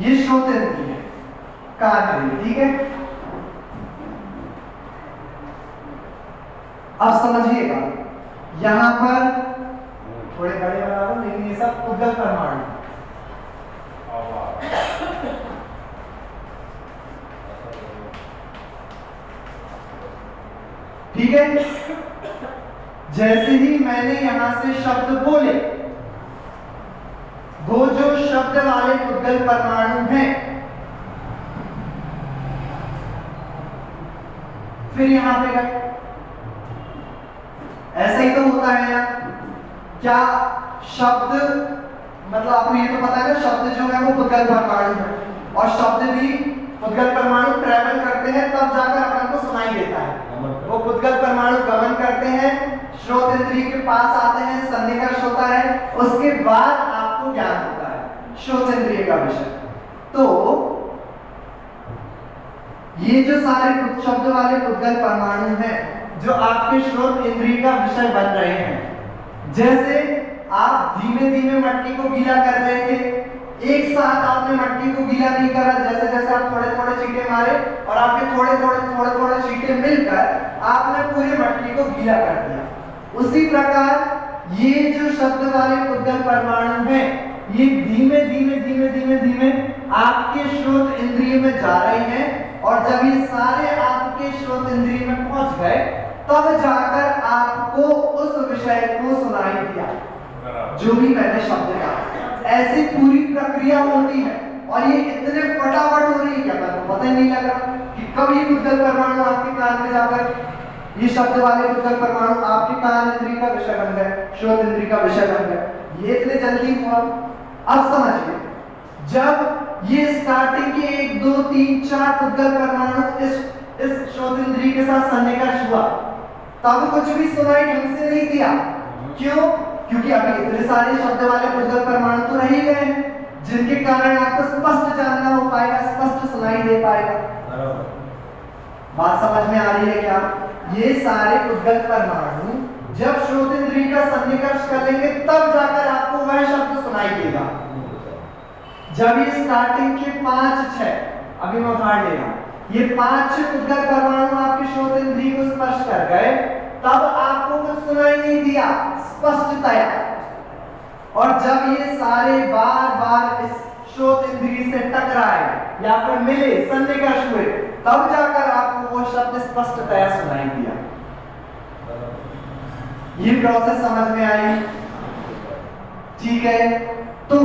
ये श्रोत इंद्रिय है, कान इंद्रिय, ठीक है। अब समझिएगा, यहां पर थोड़े बड़े बना दो, लेकिन ये सब उद्गल परमाणु, ठीक है। जैसे ही मैंने यहां से शब्द बोले, वो जो शब्द वाले उद्गल परमाणु हैं, फिर यहां पे गए, ऐसा ही तो होता है ना। क्या शब्द, मतलब आपको ये तो पता है ना, शब्द जो है वो उद्गल परमाणु है और शब्द भी उद्गल परमाणु ट्रैवल करते हैं, तब जाकर अपन को सुनाई देता है। वो उद्गल परमाणु गमन करते हैं, श्रोत इंद्रिय के पास आते हैं, सन्निकर्ष होता है, उसके बाद आपको ज्ञान होता है श्रोत इंद्रिय का विषय। तो ये जो सारे शब्द वाले उद्गल परमाणु हैं जो आपके श्रोत इंद्रिय का विषय बन रहे हैं, जैसे आप धीमे धीमे मटकी को गीला कर रहे थे, एक साथ आपने मटकी को गीला नहीं करा, जैसे जैसे आप थोड़े थोड़े छींटे मारे और आपके थोड़े थोड़े छींटे मिलकर आपने पूरी मटकी को गीला कर दिया। उसी प्रकार ये जो शब्द वाले उद्गल परमाणु हैं, ये धीमे धीमे आपके श्रोत इंद्रिय में जा रहे हैं और जब ये सारे आपके श्रोत इंद्रिय में पहुंच गए, तब जाकर आपको उस विषय को सुनाई दिया जो भी मैंने शब्द कहा। ऐसी पूरी प्रक्रिया होती है और ये इतने फटाफट हो रही है कि आपको पता ही नहीं लग रहा कि कब ये उद्गल परमाणु आपके कान में जाकर, ये शब्द वाले उद्गल परमाणु आपके कान इंद्रिय का विषय बन गए, श्रोत इंद्रिय का विषय बन गए। ये इतने जल्दी हुआ। अब समझिए, जब ये स्टार्टिंग के 1 2 3 4 उद्गल परमाणु इस श्रोत इंद्रिय के साथ सन्निकर्ष हुआ, तब कुछ भी सुनाई ढंग से नहीं दिया। क्यों? क्योंकि अभी इतने सारे शब्द वाले उद्गल परमाणु तो रह ही गए हैं, जिनके कारण आपको स्पष्ट जानना हो पाएगा, स्पष्ट सुनाई दे पाएगा। बात समझ में आ रही है क्या? ये सारे उद्गल परमाणु जब श्रोत इंद्रिय का सन्निकर्ष कर लेंगे, तब जाकर आपको वह शब्द सुनाई देगा। जब ये स्टार्टिंग के 5 6, अभी मैं उठाड़ ले रहा हूं, ये 5 उद्गल परमाणु आपके श्रोत इंद्रिय को स्पर्श कर गए, तब आपको कुछ सुनाई नहीं दिया स्पष्टतया। और जब ये सारे बार बार इस श्रोत इंद्रिय से टकराए या फिर मिले, सन्निकर्ष हुए, तब जाकर आपको वो शब्द स्पष्टतया सुनाई दिया। ये प्रोसेस समझ में आई? ठीक है। तो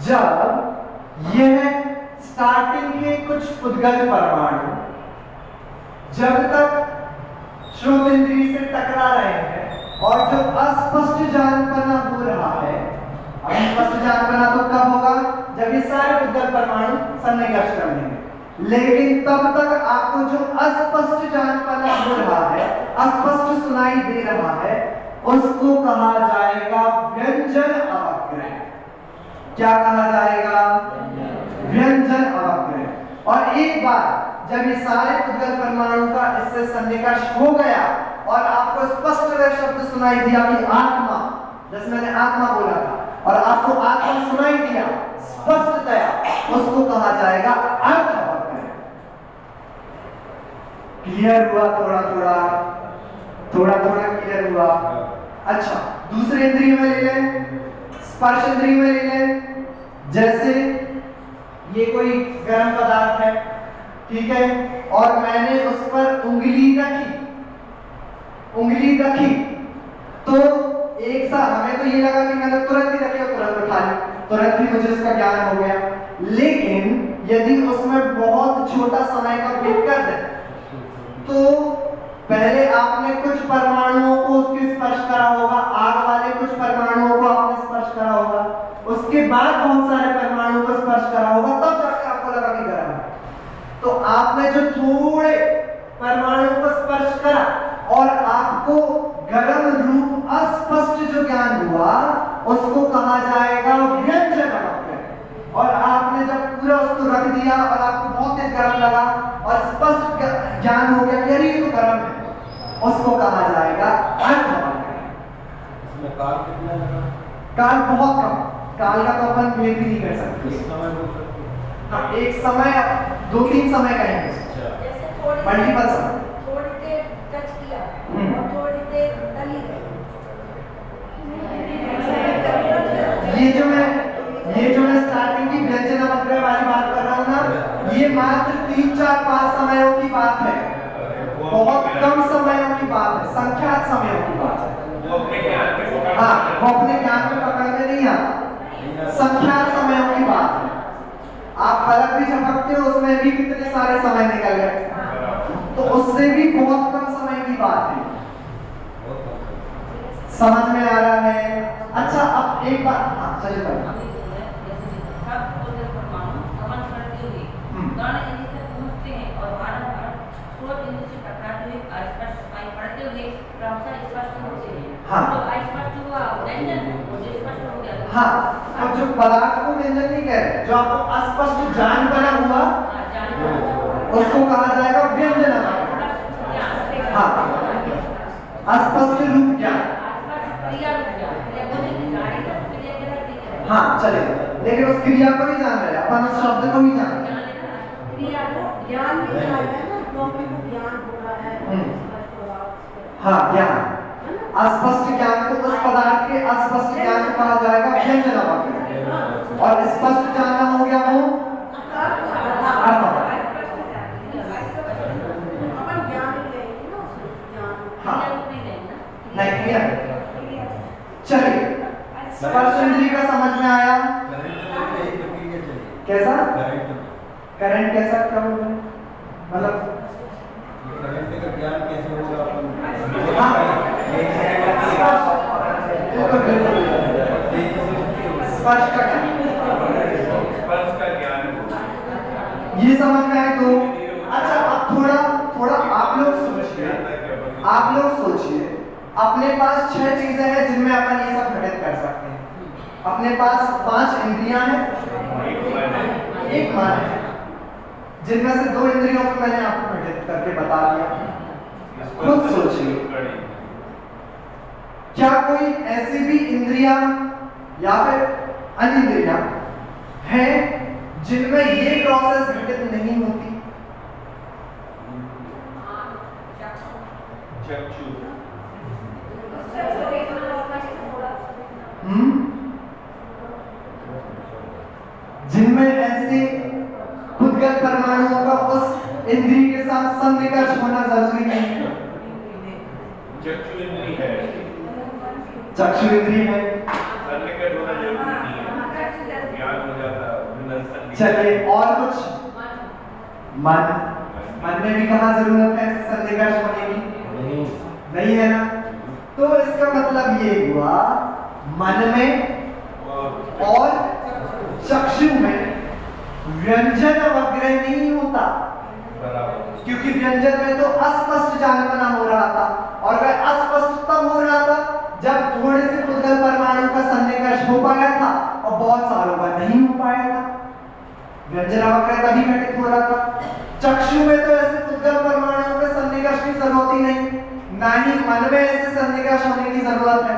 जब यह स्टार्टिंग के कुछ उद्गल परमाणु जब तक श्रोत इंद्रिय से टकरा रहे हैं और जो अस्पष्ट जानपना हो रहा है, अस्पष्ट जानपना तो कब होगा? जब ये सारे उद्गल परमाणु सन्निकर्ष कर लेंगे। लेकिन तब तक आपको जो अस्पष्ट जानपना हो रहा है, अस्पष्ट सुनाई दे रहा है, उसको कहा जाएगा व्यंजन अवग्रह। क्या कहा जाएगा? व्यंजन अवग्रह। और एक बार जब ये सारे उद्गत परमाणु का इससे सन्निकर्ष हो गया और आपको स्पष्ट वह शब्द सुनाई दिया कि आत्मा, जैसे मैंने आत्मा बोला था, और आपको आत्मा सुनाई दिया स्पष्टतया, उसको कहा जाएगा अर्थ अवग्रह। क्लियर हुआ? थोड़ा थोड़ा क्लियर हुआ? अच्छा, दूसरे इंद्रिय में ले लें, स्पर्श इंद्रिय में ले लें। जैसे ये कोई गर्म पदार्थ है, ठीक है, और मैंने उस पर उंगली रखी, तो एक सा हमें तो ये लगा कि मैंने तुरंत ही रखी और तुरंत उठा ली, तुरंत ही मुझे उसका ज्ञान हो गया। लेकिन यदि उसमें बहुत छोटा समय का वेट कर दे, तो पहले आपने कुछ परमाणुओं को उसके स्पर्श करा होगा, आग वाले कुछ परमाणुओं को आपने स्पर्श करा होगा, उसके बाद बहुत सारे परमाणुओं को स्पर्श करा होगा, तब जाकर आपको लगा कि गर्म है। तो आपने जो थोड़े परमाणुओं को स्पर्श करा और आपको गर्म रूप अस्पष्ट जो ज्ञान हुआ, उसको कहा जाएगा व्यंजन अवग्रह। और आपने जब पूरा उसको रख दिया और आपको बहुत तेज गर्म लगा और स्पष्ट ज्ञान हो गया कि अरे ये तो गर्म है, उसको कहा जाएगा अर्थ अवग्रह। इसमें काल कितना लगा? काल बहुत कम, काल का तो अपन भेद भी नहीं कर सकते। हाँ, एक समय, 2-3 समय कहेंगे, जैसे थोड़ी मल्टीपल समय। थोड़ी देर टच किया और थोड़ी देर तली गई। ये जो मैं स्टार्टिंग की व्यंजन अवग्रह वाली बात कर रहा हूँ ना, ये मात्र 3, 4, 5 समयों की बात है, बहुत कम समयों की बात है, संख्यात समयों की बात है। वो अपने ज्ञान पे पकड़, हाँ, वो अपने ज्ञान पे पकड़ में नहीं आता, संख्यात समयों की बात है। आप फलक भी झपकते हो, उसमें भी कितने सारे समय निकल गए, तो उससे भी बहुत कम समय की बात है। समझ में आ रहा है? अच्छा, अब एक बात, हाँ चलिए बताइए। हाँ, अब जो पदार्थ को व्यंजन नहीं कह रहे, जो आपको अस्पष्ट जान बना हुआ, उसको कहा जाएगा व्यंजन अवग्रह। हाँ, अस्पष्ट रूप ज्ञान। हाँ चलेगा, लेकिन उस क्रिया को भी जान रहे हैं अपन, उस शब्द को भी जान रहे हैं। ज्ञान भी आ रहा है ना, टॉपिक को ज्ञान हो रहा है। हाँ, ज्ञान, अस्पष्ट ज्ञान को, उस पदार्थ के अस्पष्ट ज्ञान को कहा जाएगा व्यंजन अवग्रह। और स्पष्ट जानना हो गया वो अर्थ अवग्रह। हाँ, नहीं क्लियर? चलिए, स्पर्श इंद्रिय का समझ में आया? कैसा करंट? कैसा, क्या बोल रहे हैं? मतलब करंट का ज्ञान कैसे होगा? स्पर्श का ज्ञान, ये समझ में आए तो अच्छा। अब थोड़ा आप लोग सोचिए, अपने पास 6 चीजें हैं जिनमें अपन ये सब घटित कर सकते हैं। अपने पास 5 इंद्रियां हैं, एक मन है, जिनमें से 2 इंद्रियों को मैंने आपको घटित करके बता दिया। खुद सोचिए, क्या कोई ऐसी भी इंद्रियां या फिर अन्य इंद्रियां हैं जिनमें ये प्रोसेस घटित नहीं होती? जिनमें ऐसे खुदगत परमाणुओं का उस इंद्रिय के साथ सन्निकर्ष होना जरूरी नहीं है। चक्षु इंद्रिय है, चक्षु इंद्रिय है, सन्निकर्ष होना जरूरी नहीं है, ज्ञान हो जाता है। चलिए, और कुछ? मन में भी कहाँ जरूरत है सन्निकर्ष होने की? नहीं है ना। तो इसका मतलब ये हुआ, मन में और चक्षु में व्यंजन अवग्रह नहीं होता, बराबर। क्योंकि व्यंजन में तो अस्पष्ट जानपना हो रहा था, और वह अस्पष्ट तब हो रहा था जब थोड़े से पुद्गल परमाणु का सन्निकर्ष हो पाया था और बहुत सालों बाद नहीं हो पाया था। व्यंजन अवग्रह तभी घटित हो रहा था। चक्षु में तो ऐसे पुद्गल परमाणु के सन्निकर्ष की जरूरत ही नहीं, ना ही मन में ऐसे सन्निकर्ष होने की जरूरत है।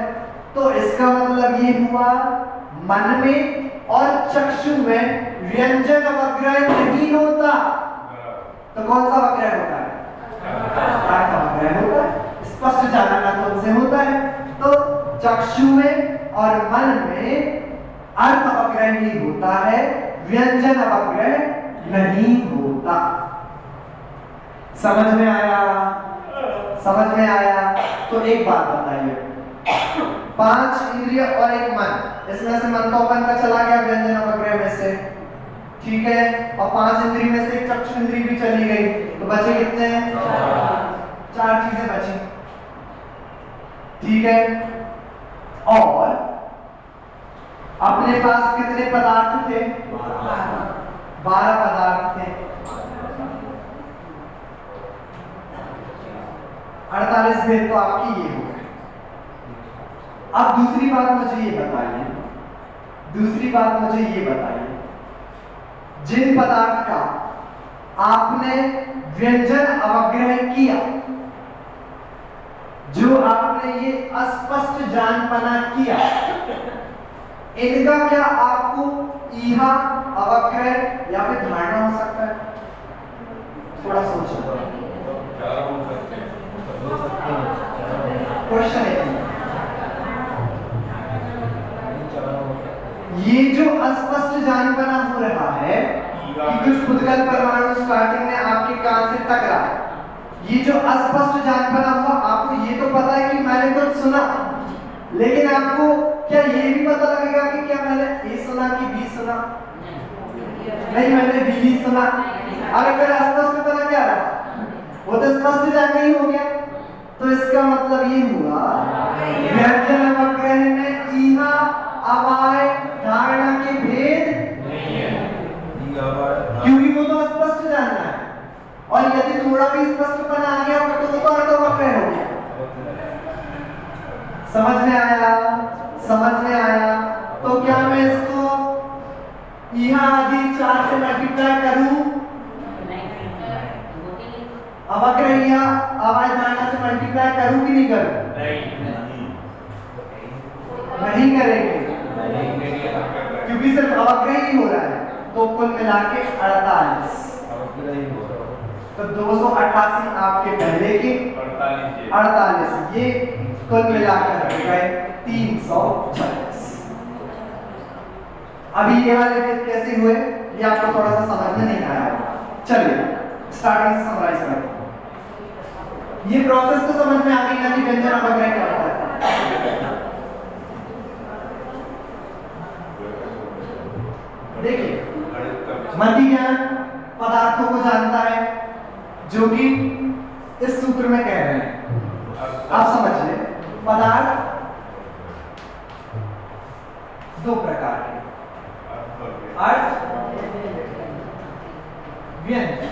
तो इसका मतलब ये हुआ मन में और चक्षु में व्यंजन अवग्रह नहीं होता, तो कौन सा अवग्रह होता है? अर्थ अवग्रह होता है। स्पष्ट जानना तो उनसे होता है। तो चक्षु में और मन में अर्थ अवग्रह ही होता है, व्यंजन अवग्रह नहीं होता। समझ में आया? समझ में आया? तो एक बात बताइए, 5 इंद्रिय और एक मन, इसमें से मन तो अपन का चला गया व्यंजन अवग्रह में से, ठीक है, और 5 इंद्रिय में से एक चक्षु इंद्रिय भी चली गई, तो बचे कितने हैं? 4 चीजें बची, ठीक है। और अपने पास कितने पदार्थ थे? 12 पदार्थ थे। 48 भेद तो आपकी ये हो गए। अब दूसरी बात मुझे ये बताइए, जिन पदार्थ का आपने व्यंजन अवग्रह किया, जो आपने ये अस्पष्ट जानपना किया, इनका क्या आपको ईहा अवग्रह या फिर धारणा हो सकता है? थोड़ा सोचो। क्वेश्चन है, ये जो अस्पष्ट जानपना हो रहा है कि कुछ पुद्गल परमाणु स्टार्टिंग में आपके कान से टकरा, ये जो अस्पष्ट जानपना हुआ, आपको ये तो पता है कि मैंने कुछ सुना, लेकिन आपको क्या ये भी पता लगेगा कि क्या मैंने ए सुना कि बी सुना? नहीं, मैंने बी ही सुना। अगर अस्पष्ट पता क्या रहा, वो तो स्पष्ट जानना ही हो गया। तो इसका मतलब ये हुआ व्यंजन अवग्रह में ईहा अवाय धारणा के भेद नहीं है, क्योंकि वो तो स्पष्ट जानना है, और यदि थोड़ा भी स्पष्टपन आ गया तो वो तो अर्थ अवग्रह हो गया। समझ में आया? समझ में आया? तो क्या मैं इसको ईहा आदि 4 से मल्टीप्लाई करूं? अवग्रह या अवाय धारणा से मल्टीप्लाई करूं कि नहीं करूं? नहीं करेंगे, क्योंकि सिर्फ अवग्रह ही हो रहा है। तो कुल मिला के 48, तो 288 आपके पहले के, 48 ये कुल मिलाकर हो गए 340। अभी ये वाले भेद कैसे हुए, ये आपको थोड़ा सा समझ में नहीं आया। चलिए स्टार्टिंग से समराइज करते हैं। ये प्रोसेस तो समझ में आ गई ना कि व्यंजन अवग्रह क्या होता है। देखिए, मति ज्ञान पदार्थों को जानता है, जो कि इस सूत्र में कह रहे हैं। आप समझिए, पदार्थ 2 प्रकार के, अर्थ, व्यंजन।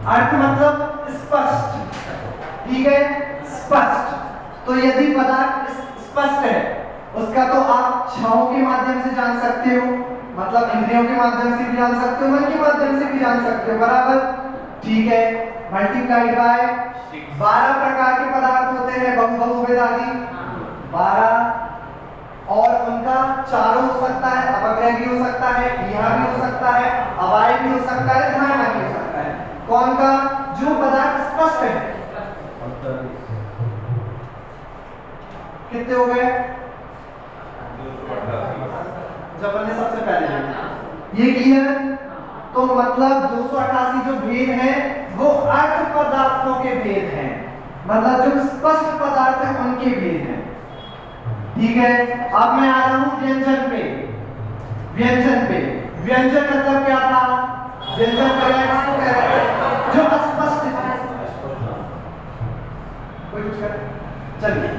अर्थ मतलब स्पष्ट, ठीक है, स्पष्ट। तो यदि पदार्थ स्पष्ट है, उसका तो आप छहों के माध्यम से जान सकते हो, मतलब इंद्रियों के माध्यम से भी जान सकते हो, मन के माध्यम से भी जान सकते हो, बराबर, ठीक है। मल्टीप्लाइड बाय 12 प्रकार के पदार्थ होते हैं, बहुभेद आदि 12, और उनका चारों हो सकता है, अवग्रह भी हो सकता है, ईहा भी हो सकता है, अवाय भी हो सकता है, धारणा भी हो सकता है। कौन का? जो पदार्थ स्पष्ट है। कितने हो गए? जब हमने सबसे पहले ये किया, तो मतलब 288 जो भेद हैं वो अर्थ पदार्थों के भेद हैं, मतलब जो स्पष्ट पदार्थ हैं उनके भेद हैं, ठीक है। अब मैं आ रहा हूं व्यंजन पे। व्यंजन मतलब क्या था? व्यंजन किसको कह रहे हैं? जो अस्पष्ट था। कोई कुछ कर? चलिए,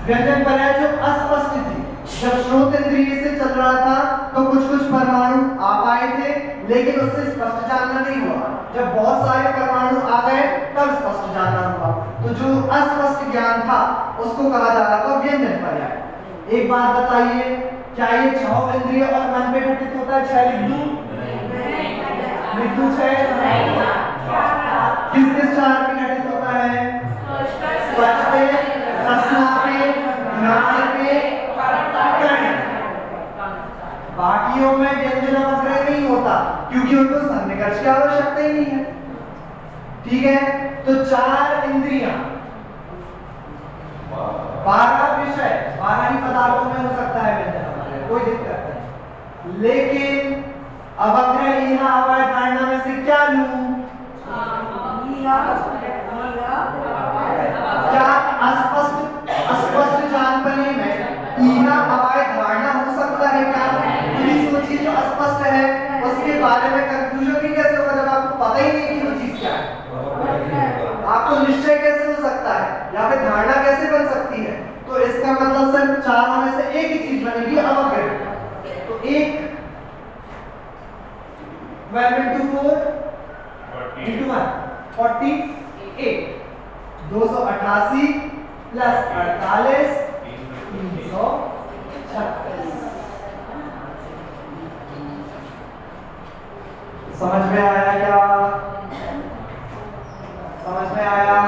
व्यंजन पर्याय जो अस्पष्ट थी। जब श्रोत इंद्रिय से चल रहा था तो कुछ परमाणु आ पाए थे, लेकिन उससे स्पष्ट जानना नहीं हुआ। जब बहुत सारे परमाणु आ गए तब स्पष्ट जानना हुआ। तो जो अस्पष्ट ज्ञान था उसको कहा जा रहा था व्यंजन पर्याय। एक बात बताइए, क्या ये 6 इंद्रिय और मन पे घटित होता है? 6 लिख दूं? लिख दूं 6? किस किस 4 पे घटित होता है? स्पर्श पे, रसना पे, घ्राण पे, कर्ण। बाकियों में व्यंजन अवग्रह नहीं होता क्योंकि उनको सन्निकर्ष की आवश्यकता ही नहीं है। ठीक है, तो 4 इंद्रियां, 12 विषय, 12 ही पदार्थों में हो सकता है व्यंजन अवग्रह, कोई दिक्कत नहीं। लेकिन अवग्रह यहाँ अवय धारणा में से क्या लूं? क्या अस्पष्ट जानपने में ईहा अवय धारणा हो सकता है क्या? पूरी सोचिए, जो अस्पष्ट है उसके बारे में कंक्लूजन भी कैसे होगा जब आपको पता ही नहीं कि वो चीज क्या है? आपको निश्चय कैसे हो सकता है या फिर धारणा कैसे बन सकती है? तो इसका मतलब सिर्फ 4 में से एक ही चीज बनेगी, अवग्रह। तो 1 12 into 4 into 1 48, 288 प्लस 48 336। समझ में आया क्या? समझ में आया?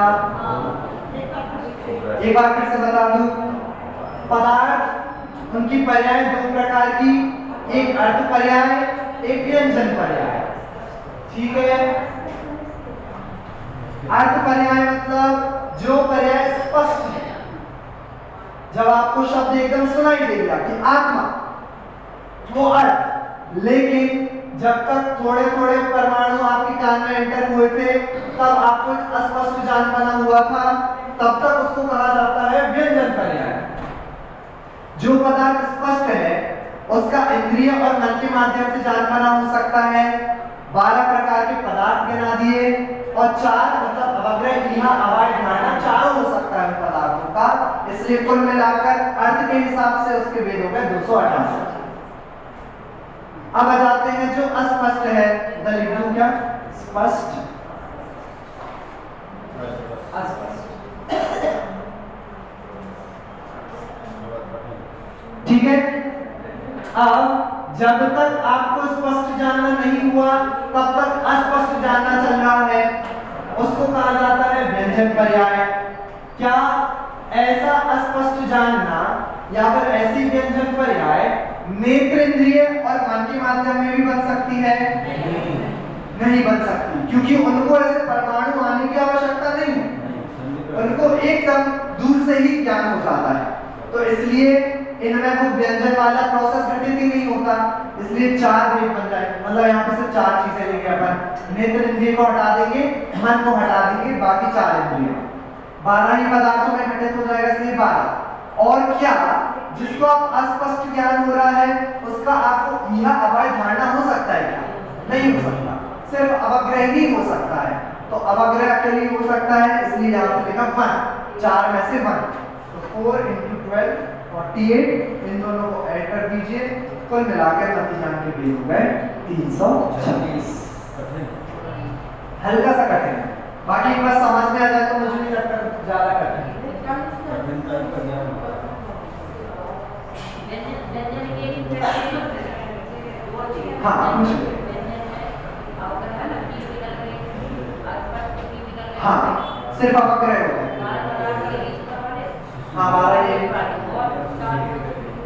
एक बार फिर से बता दूं, पदार्थ उनकी पर्याय 2 प्रकार की, एक अर्थ पर्याय, एक व्यंजन पर्याय। ठीक है, अर्थ पर्याय मतलब जो पर्याय स्पष्ट है। जब आपको शब्द एकदम सुनाई देगा कि आत्मा, वो अर्थ, लेकिन जब तक थोड़े थोड़े परमाणु आपके कान में एंटर हुए थे तब आपको अस्पष्ट जान बना हुआ था, तब तक उसको कहा जाता है व्यंजन पर्याय। जो पदार्थ स्पष्ट है उसका इंद्रिय और मन के माध्यम से जान बना हो सकता है। 12 प्रकार के पदार्थ गिना दिए और 4 मतलब अवग्रह, ईहा, अवय धारणा 4 हो सकता है पदार्थों का। इसलिए कुल मिलाकर अर्थ के हिसाब से उसके वेद हो गए 288। अब आ जाते हैं जो अस्पष्ट है, लिख दूं क्या? स्पष्ट, अस्पष्ट। ठीक है, अब जब तक आपको स्पष्ट जानना नहीं हुआ तब तक अस्पष्ट जानना चल रहा है, उसको कहा जाता है व्यंजन पर्याय। क्या ऐसा अस्पष्ट जानना या फिर ऐसी व्यंजन पर्याय नेत्र इंद्रिय और मन के माध्यम में भी बन सकती है? नहीं बन सकती, क्योंकि उनको ऐसे परमाणु आने की आवश्यकता नहीं है, उनको एकदम दूर से ही ज्ञान हो जाता है। तो इसलिए इनमें वो व्यंजन वाला प्रोसेस घटित ही नहीं होता, इसलिए 4 वेद बन जाएंगे। मतलब यहाँ पे सिर्फ 4 चीजें लेंगे अपन, नेत्र इंद्रिय को हटा देंगे, मन को हटा देंगे, बाकी 4 इंद्रिय, 12 ही पदार्थों में घटित हो जाएगा, इसलिए 12। और क्या जिसको आप अस्पष्ट ज्ञान हो रहा है उसका आपको यह अवय धारणा हो सकता है क्या? नहीं हो सकता, सिर्फ अवग्रह ही हो सकता है। तो अवग्रह के लिए हो सकता है, इसलिए यहाँ पे लिखा 1, 4 में से 1। तो 4 × 12 48, इन दोनों को ऐड कर दीजिए, कुल मिलाकर नतीजान के वेद हो गए 336। हल्का सा कठिन है, बाकी एक बार समझ में आ जाए तो मुझे नहीं लगता ज्यादा कठिन। हाँ हाँ, सिर्फ अवग्रह होता है। हाँ, 12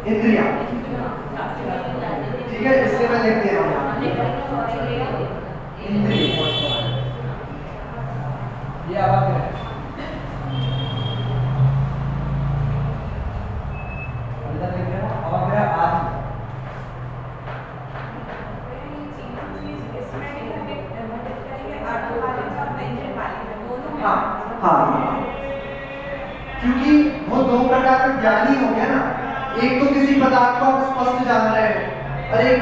इंद्रियां, ठीक है, इसलिए मैं लिख दे रहा हूँ इंद्रिय, ये अवग्रह। अवग्रह आदि हाँ हाँ, क्योंकि वो 2 प्रकार के ज्ञानी हो गया ना, एक तो किसी पदार्थ को आप स्पष्ट जान रहे हो और एक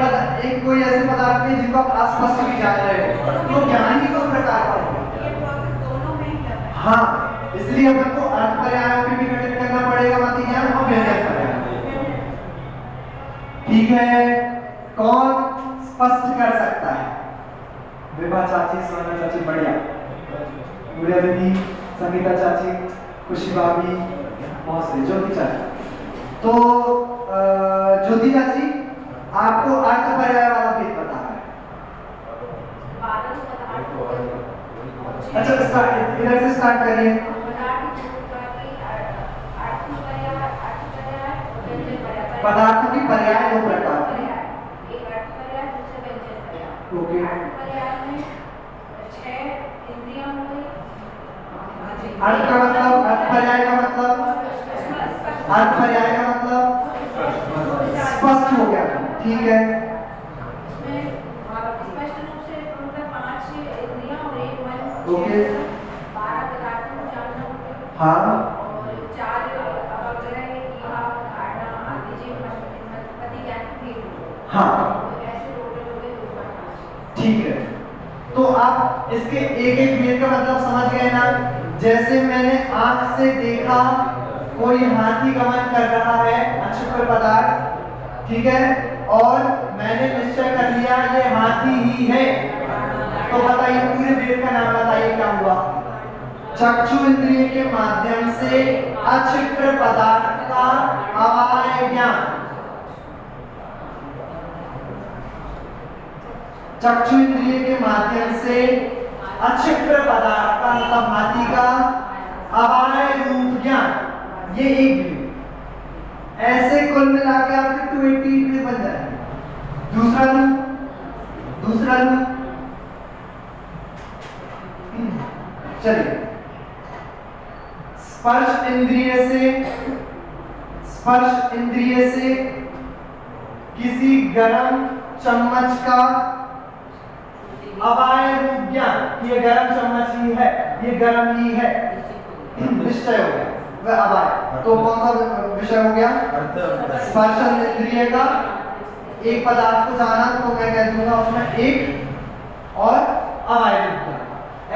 कोई ऐसे पदार्थ है जिनको आप अस्पष्ट भी जान रहे हो, तो ज्ञानी 2 प्रकार का होगा। हाँ, इसलिए अपन को अर्थ पर्यायों पे भी घटित करना पड़ेगा, मति ज्ञान और व्यंजन पर्याय। ठीक है, कौन स्पष्ट कर सकता है? विभा चाची, सोना चाची, बढ़िया। गुड़िया दीदी, संगीता चाची, खुशी भाभी, मौसी, ज्योति चाची। तो ज्योति चाची, आपको अर्थ पर्याय वाला भेद पता है? अच्छा, स्टार्ट इधर से स्टार्ट करिए। पदार्थों की पर्याय दो प्रकार की। एक अर्थ पर्याय, दूसरे व्यंजन पर्याय। ओके। अर्थ पर्याय में 6 इंद्रियां हुई। अर्थ का मतलब, अर्थ पर्याय का मतलब, अर्थ पर्याय का मतलब स्पष्ट हो गया, ठीक है। इसमें स्पष्ट रूप से मतलब 5 इंद्रियां और 1 मन। ओके। 12 पदार्थों को जानना हो गया। हाँ। और 4 अवग्रह, ईहा, धारणा, आदि जीव, पति ज्ञान की भेद। हाँ, तो ऐसे टोटल हो गए 205। ठीक है। तो आप इसके एक एक भेद का मतलब समझ गए ना? जैसे मैंने आंख से देखा कोई हाथी गमन कर रहा है, अक्षुकर पदार्थ, ठीक है, और मैंने निश्चय कर लिया ये हाथी ही है, तो बताइए पूरे भेद का नाम बताइए क्या हुआ? चक्षु इंद्रिय के माध्यम से अक्षुकर पदार्थ का अवाय ज्ञान। चक्षु इंद्रिय के माध्यम से अक्षुकर पदार्थ का मतलब हाथी का अवाय रूप ज्ञान, ये एक भेद। ऐसे कुल मिला के आपके 280 भेद बन जाएंगे। दूसरा लूप, दूसरा लूप, चलिए। स्पर्श इंद्रिय से, स्पर्श इंद्रिय से किसी गरम चम्मच का अवाय रूप ज्ञान, ये गरम चम्मच ही है, ये गरम ही है, निश्चय हो गया, वह अवाय। तो कौन सा विषय हो गया? स्पर्श इंद्रिय का एक पदार्थ को जाना, तो मैं कह दूंगा उसमें एक और अवाय रूप ज्ञान।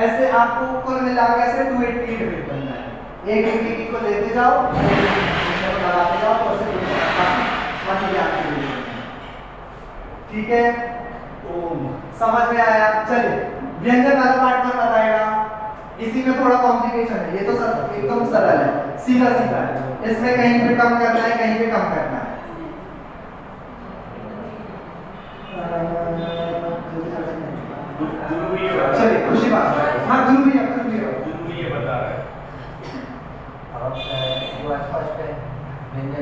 ऐसे आपको कुल मिलाकर ऐसे 280 भेद बन जाए। एक एक को लेते जाओ, लगाते जाओ, तो ऐसे ठीक है। समझ में आया? चलिए, व्यंजन वाला पार्ट में बताएगा। इसी में थोड़ा कॉम्प्लिकेशन है, ये तो सर एकदम सरल है, सीधा सीधा है। इसमें कहीं पे कम करना है, कहीं पे कम करना है। चलिए, खुशी बात है। हाँ, गुरु भैया, गुरु भैया, गुरु ये बता रहा है।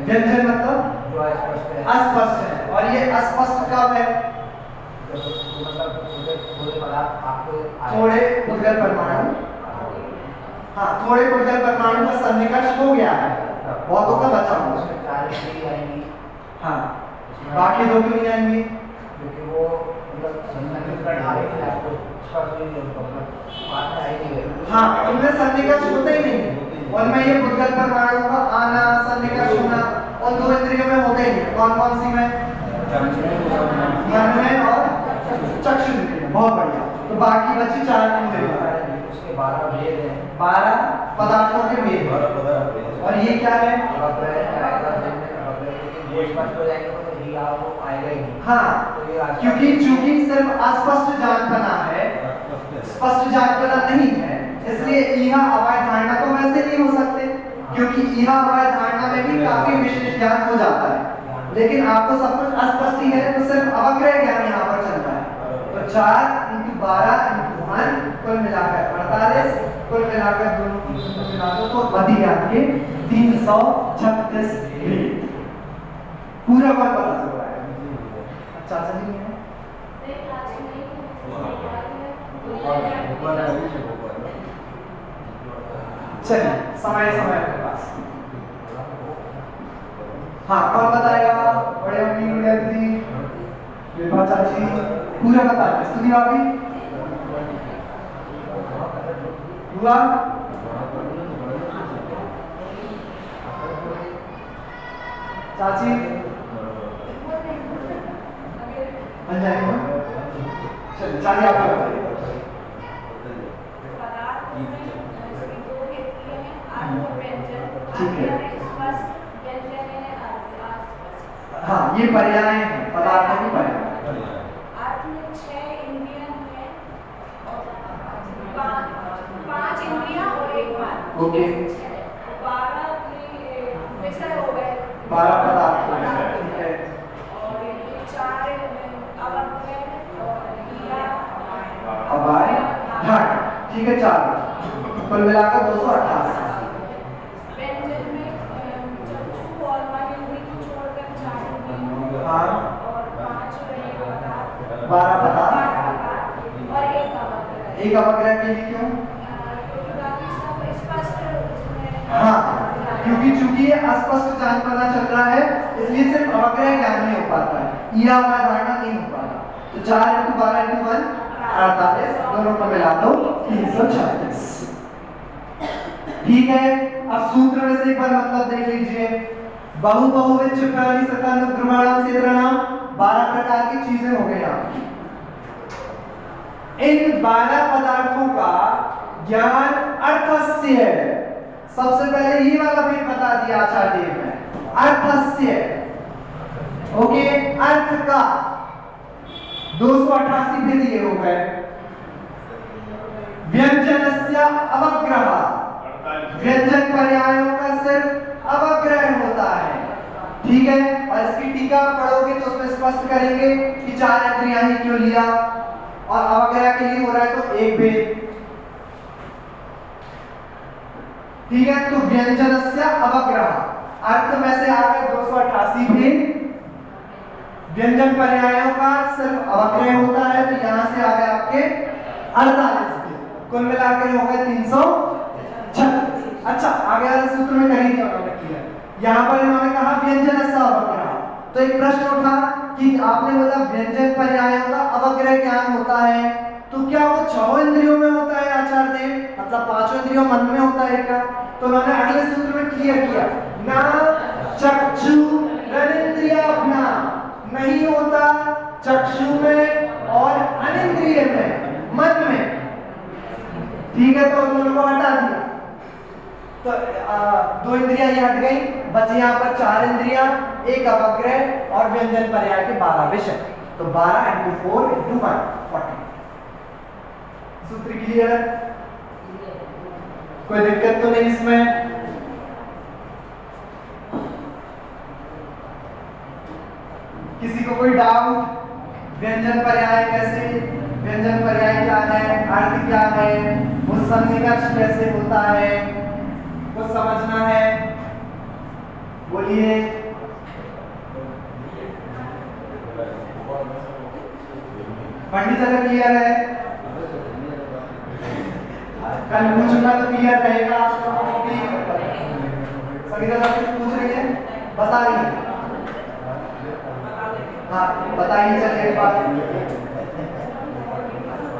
व्यंजन मतलब अस्पष्ट है, और ये अस्पष्ट कब है? थोड़े उद्गल परमाणु, हाँ, थोड़े उद्गल परमाणु का सन्निकर्ष हो गया है, बहुतों का बचा हुआ है। हाँ, बाकी दो क्यों नहीं आएंगी? क्योंकि वो हाँ, इनमें सन्निकर्ष होता ही नहीं, और मैं ये उद्गल परमाणु का आना, सन्निकर्ष होना उन दो इंद्रियों में होता ही नहीं। कौन कौन सी में? मन में और चक्षु इंद्रिय। बहुत बढ़िया। तो बाकी बची 4 इंद्रियां, उसके 12 भेद हैं, 12 पदार्थों के भेद। और ये क्या है? हाँ, क्योंकि चूंकि सिर्फ अस्पष्ट जानपना है, स्पष्ट जानपना नहीं है, इसलिए इहा अवाय धारणा तो वैसे नहीं हो सकते, क्योंकि इहा अवाय धारणा में भी काफी विशेष ज्ञान हो जाता है। लेकिन आपको सब कुछ अस्पष्ट ही है, तो सिर्फ अवग्रह ज्ञान यहाँ पर चल रहा है। तो 4 × 12 × 1 कुल मिलाकर 48, कुल मिलाकर दोनों मिलाकर तो बदी ज्ञान के 336 भेद। पूरा बात पता चल रहा है। चाचा जी है? चलिए, समय समय के पास। हाँ, कौन बताएगा? बड़े अम्मी, बड़े दीदी, विभा चाची, पूरा बता दे। स्तुति भाभी, हुआ? चाची बन जाएगा। चलिए, चाची आप बताइए। ठीक है। हाँ, ये पर्याय हैं, पदार्थों की पर्याय। अर्थ में 6 इंद्रियां हैं, ओके 12 विषय हो गए, 12 पदार्थ हो गए, ठीक है। और ये 4 अवग्रह और क्रिया हवाएं घाट, ठीक है 4 कुल मिलाकर 288। व्यंजन में चक्षु और मन इंद्रिय को छोड़कर 4 इंद्रियों हाँ और 5 पदार्थ 12 पदार्थ और एक अवग्रह। एक अवग्रह के लिए क्यों? क्योंकि बाकी सब स्पष्ट उसमें हाँ क्योंकि चूंकि ये अस्पष्ट जान पता चल रहा है इसलिए सिर्फ अवग्रह ज्ञान नहीं हो पाता है, यह धारणा नहीं हो पाता। तो 4 × 12 × 1 48, दोनों को मिला दो 336। ठीक है, अब सूत्र में से एक बार मतलब देख लीजिए। बहु बहुविध चक्राणी सकल ध्रुवाणाम क्षेत्रणाम 12 प्रकार की चीजें हो गई आपकी। इन 12 पदार्थों का ज्ञान अर्थस्य है। सबसे पहले ये वाला भी बता दिया आचार्य देव ने, अर्थस्य। ओके, अर्थ का 288 भेद ये हो गए। व्यंजनस्य अवग्रह, व्यंजन पर्यायों का सिर्फ अवग्रह होता है, ठीक है। और इसकी टीका पढ़ोगे तो उसमें स्पष्ट करेंगे कि 4 इंद्रियां ही क्यों लिया और अवग्रह के लिए हो रहा है तो एक भेद, ठीक है। तो व्यंजनस्य अवग्रह, अर्थ में से आ गए 288 भेद। व्यंजन पर्यायों का सिर्फ अवग्रह होता है तो यहां से आ गए आपके 48 भेद, कुल मिलाकर हो गए 336। अच्छा, आगे वाले सूत्र में नहीं दिया उन्होंने किया, यहां पर इन्होंने कहा व्यंजनस्य अवग्रह। तो एक प्रश्न उठा कि आपने बोला व्यंजन पर्यायों का अवग्रह ज्ञान होता है, तो क्या वो 6 इंद्रियों में होता है आचार्य देव, मतलब 5 इंद्रियों मन में होता है क्या? तो उन्होंने अगले सूत्र में क्लियर किया, ना चक्षु रनिंद्रियाभ्याम, नहीं होता चक्षु में और अनिंद्रिय में, मन में, ठीक है। तो उन लोगों को हटा दिया, तो 2 इंद्रियां ये हट गई, बचे यहाँ पर 4 इंद्रियां, एक अवग्रह और व्यंजन पर्याय के 12 विषय। तो 12 × 4 × 1 40। सूत्र क्लियर है? कोई दिक्कत तो नहीं इसमें? किसी को कोई डाउट? व्यंजन पर्याय कैसे, व्यंजन पर्याय क्या है, अर्थ क्या है, वो सन्निकर्ष कैसे होता है, कुछ समझना है? बोलिए। पंडित जी क्लियर है? कल पूछूंगा तो क्लियर रहेगा। संगीता कुछ पूछ रही है, बता रही है? हाँ बताइए, चलिए बात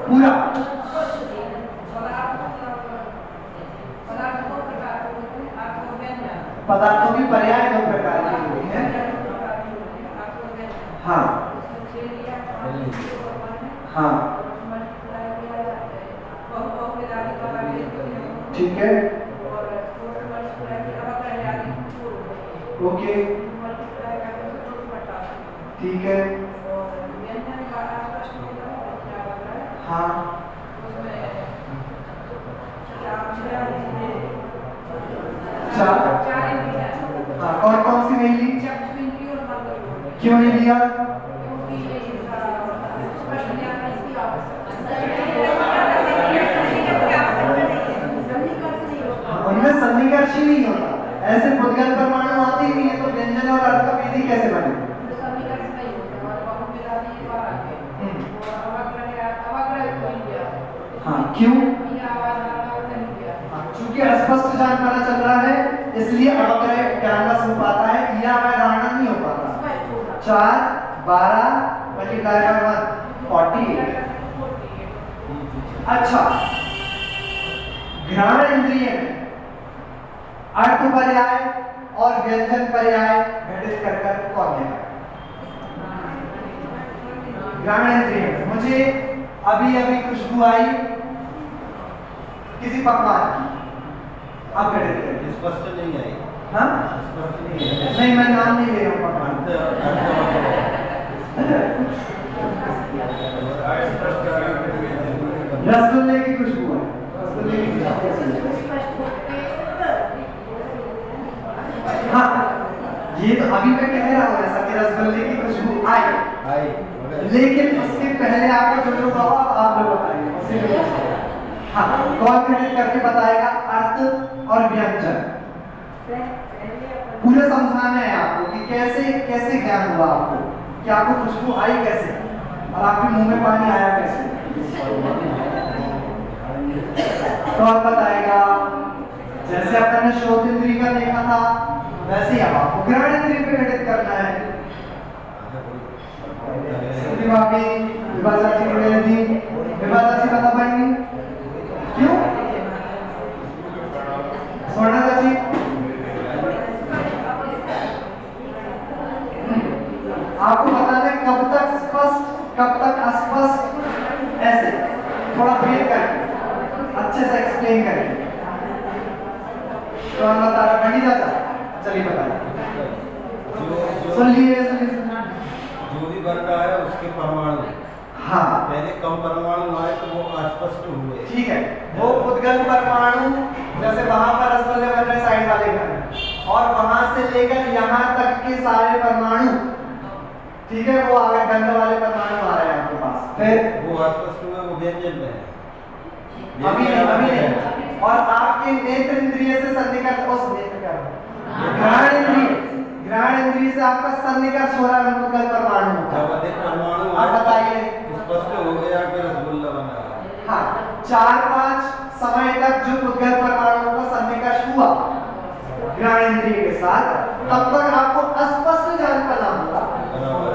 पूरा। पदार्थों की पर्याय 2 प्रकार की होती है। हाँ हाँ ठीक है, ओके ठीक है, हाँ हाँ कौन कौन सी नहीं ली? क्यों नहीं लिया? उनमें सन्निकर्ष ही नहीं होता, ऐसे बुद्धिगत परमाणु आते ही नहीं है, तो व्यंजन और अर्थ का भेद ही कैसे बने? हाँ क्यों? क्योंकि अस्पष्ट जान पता चल रहा है इसलिए अवग्रह कैनवस हो पाता है, यह धारणा नहीं हो पाता। 4 12 × 1 48। अच्छा, घ्राण इंद्रिय में अर्थ पर्याय और व्यंजन पर्याय घटित कर कौन है? घ्राण इंद्रिय में मुझे अभी अभी खुशबू आई किसी पकवान की, आप घटित करिए। स्पष्ट नहीं आई। हाँ स्पष्ट नहीं है। नहीं, मैं नाम नहीं ले रहा हूँ पकवान। रसगुल्ले की खुशबू है, रसगुल्ले की खुशबू। ये तो अभी मैं कह रहा हूँ ऐसा कि रसगुल्ले की खुशबू आई, लेकिन उसके पहले आपका जो हुआ आप लोग बताइए। हाँ, कौन क्रेडिट करके बताएगा अर्थ और व्यंजन? पूरे समझाना है आपको कि कैसे कैसे ज्ञान हुआ आपको, कि आपको खुशबू आई कैसे और आपके मुंह में पानी आया कैसे। कौन बताएगा? जैसे अपने श्रोत इंद्रिय का देखा था वैसे ही अब आपको घ्राण इंद्रिय पे क्रेडिट करना है। विभा चाची बता पाएंगी क्यों? स्वर्णा चाची आपको बताना है कब तक स्पष्ट कब तक अस्पष्ट, ऐसे थोड़ा ब्रीथ करके अच्छे से एक्सप्लेन करके। तो हम बता रहे हैं चाचा, चलिए बताइए। सुन लिए जो भी बन रहा है उसके परमाणु, हाँ पहले कम परमाणु आए तो वो अस्पष्ट हुए। ठीक है, वो उद्गम परमाणु जैसे वहां पर रसगुल्ले बन रहे साइड वाले घर, और वहां से लेकर यहाँ तक के सारे परमाणु, ठीक है, वो आगे गंध वाले परमाणु आ रहे हैं आपके पास। फिर वो अस्पष्ट हुए, वो व्यंजन में है। अभी नहीं। और आपके नेत्र इंद्रिय से सन्निकर्ष, उस नेत्र क्या घ्राण इंद्रिय से आपका सन्निकर्ष हो रहा है उद्गम परमाणु। जब अधिक परमाणु आप बताइए। स्पष्ट हो गया कि रसगुल्ला बन रहा है। हाँ, 4-5 समय तक जो उद्गम परमाणु का सन्निकर्ष हुआ घ्राण इंद्रिय के साथ, तब तक आपको अस्पष्ट ज्ञान का नाम होगा,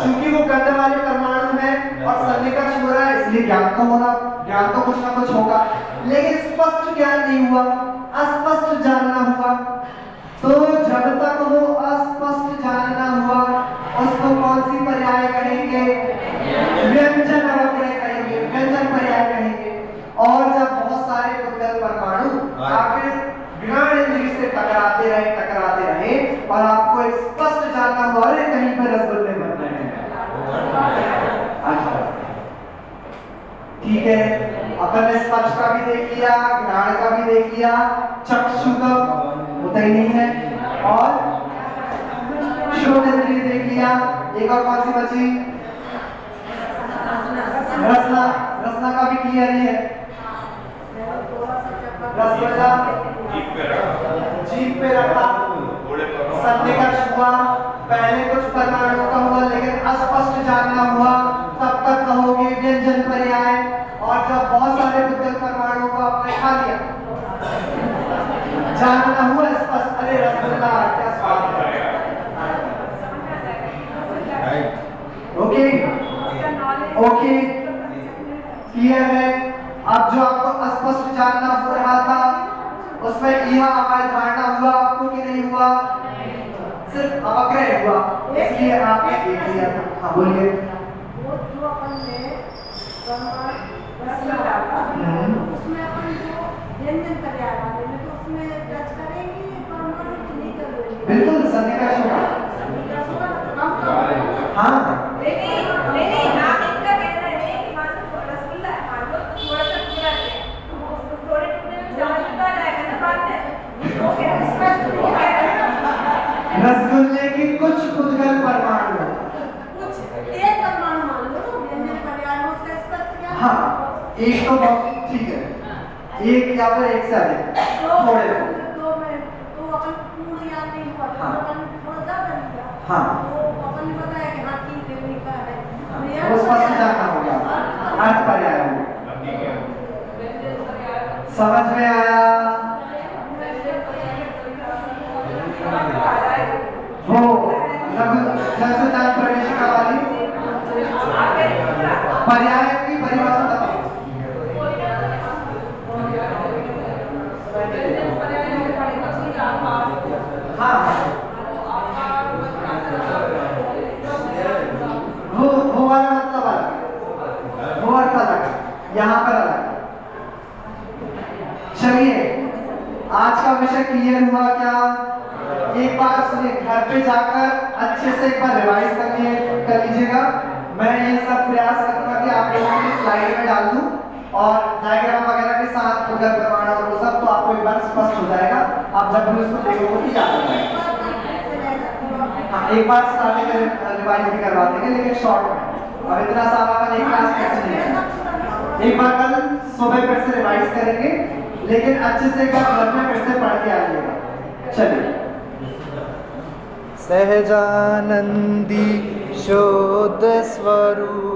क्योंकि वो गंध वाले परमाणु है और सन्निकर्ष हो रहा है, इसलिए ज्ञान तो होना, ज्ञान तो कुछ ना कुछ होगा, लेकिन स्पष्ट ज्ञान नहीं हुआ, अस्पष्ट जानना हुआ। तो जब तक वो अस्पष्ट जानना हुआ उसको कौन सी पर्याय कहेंगे? व्यंजन कहेंगे, व्यंजन पर्याय कहेंगे। और जब बहुत सारे उद्गम परमाणु आखिर घ्राण इंद्रिय से टकराते रहे और आपको एक स्पष्ट जानना हुआ, अरे कहीं पर रसगुल्ले बन रहे हैं। ठीक है, अपन ने स्पर्श का भी देख लिया, घ्राण का भी देख लिया, चक्षु का होता ही नहीं है, और श्रोत इंद्रिय देख लिया। एक और कौन सी बची? रसना का भी क्लियर ही है। रसगुल्ला जीभ पे रखा, सन्निकर्ष हुआ, पहले कुछ परमाणु का हुआ लेकिन अस्पष्ट जानना हुआ, तब तक कहोगे व्यंजन पर्याय। और जब बहुत सारे उद्गम परमाणु को आपने खा लिया, जानना हुआ स्पष्ट, अरे रसगुल्ला क्या स्वाद है। ओके ओके, क्लियर है। अब जो आपको अस्पष्ट जानना हो रहा था उसमें यह हमारी धारणा हुआ आपको कि नहीं हुआ? सिर्फ अवग्रह हुआ, इसलिए आपने देख लिया था। हाँ बोलिए। वो जो अपन ने रसगुल्ला डाला, उसमें अपन जो व्यंजन पर्याय वाले में, तो उसमें टच करेंगे परमाणु की नहीं करेंगे? बिल्कुल सन्निकर्ष होगा। हाँ नहीं, आप इनका कहना है कि मान लो रसगुल्ला है, मान लो थोड़ा सा टुकड़ा है, तो थोड़े टुकड़े में समझ में आ जाएगा ना बात है। रसगुल्ले की कुछ उद्गम परमाणु, कुछ एक परमाणु मान लो व्यंजन पर्याय में, उसका स्पष्ट क्या? हाँ एक तो बहुत ठीक है, एक या फिर एक से अधिक थोड़े तो अपन पूर्ण याद नहीं हुआ, तो हाँ। अपन थोड़ा ज्यादा नहीं किया। हाँ तो अपन ने बताया कि हाँ ठीक है लिखा है, वो स्पष्ट जानना हो गया, अर्थ पर्याय हो गया। समझ में आया? वो जैसे जान प्रवेशिका वाली पर्याय की परिभाषा बताओ। हाँ वो वाला मतलब अलग, वो अर्थ अलग, यहाँ पर अलग। चलिए आज का विषय क्लियर हुआ क्या? एक बार सुनिए, घर पे जाकर अच्छे से एक बार रिवाइज कर लीजिएगा। मैं ये सब प्रयास करूंगा कि आप लोगों की स्लाइड में डाल दूं और डायग्राम वगैरह के साथ उद्गम परमाणु और वो सब, तो आपको एक बार स्पष्ट हो जाएगा। आप जब भी उसको देखोगे तो याद आ जाएगा। हाँ एक बार स्टार्टिंग रिवाइज भी करवा देंगे लेकिन शॉर्ट में। अब इतना सारा अपन एक क्लास कैसे नहीं है, एक बार कल सुबह फिर से रिवाइज करेंगे, लेकिन अच्छे से घर में फिर से पढ़ के आइएगा। चलिए। सहजानंदी शोध स्वरूप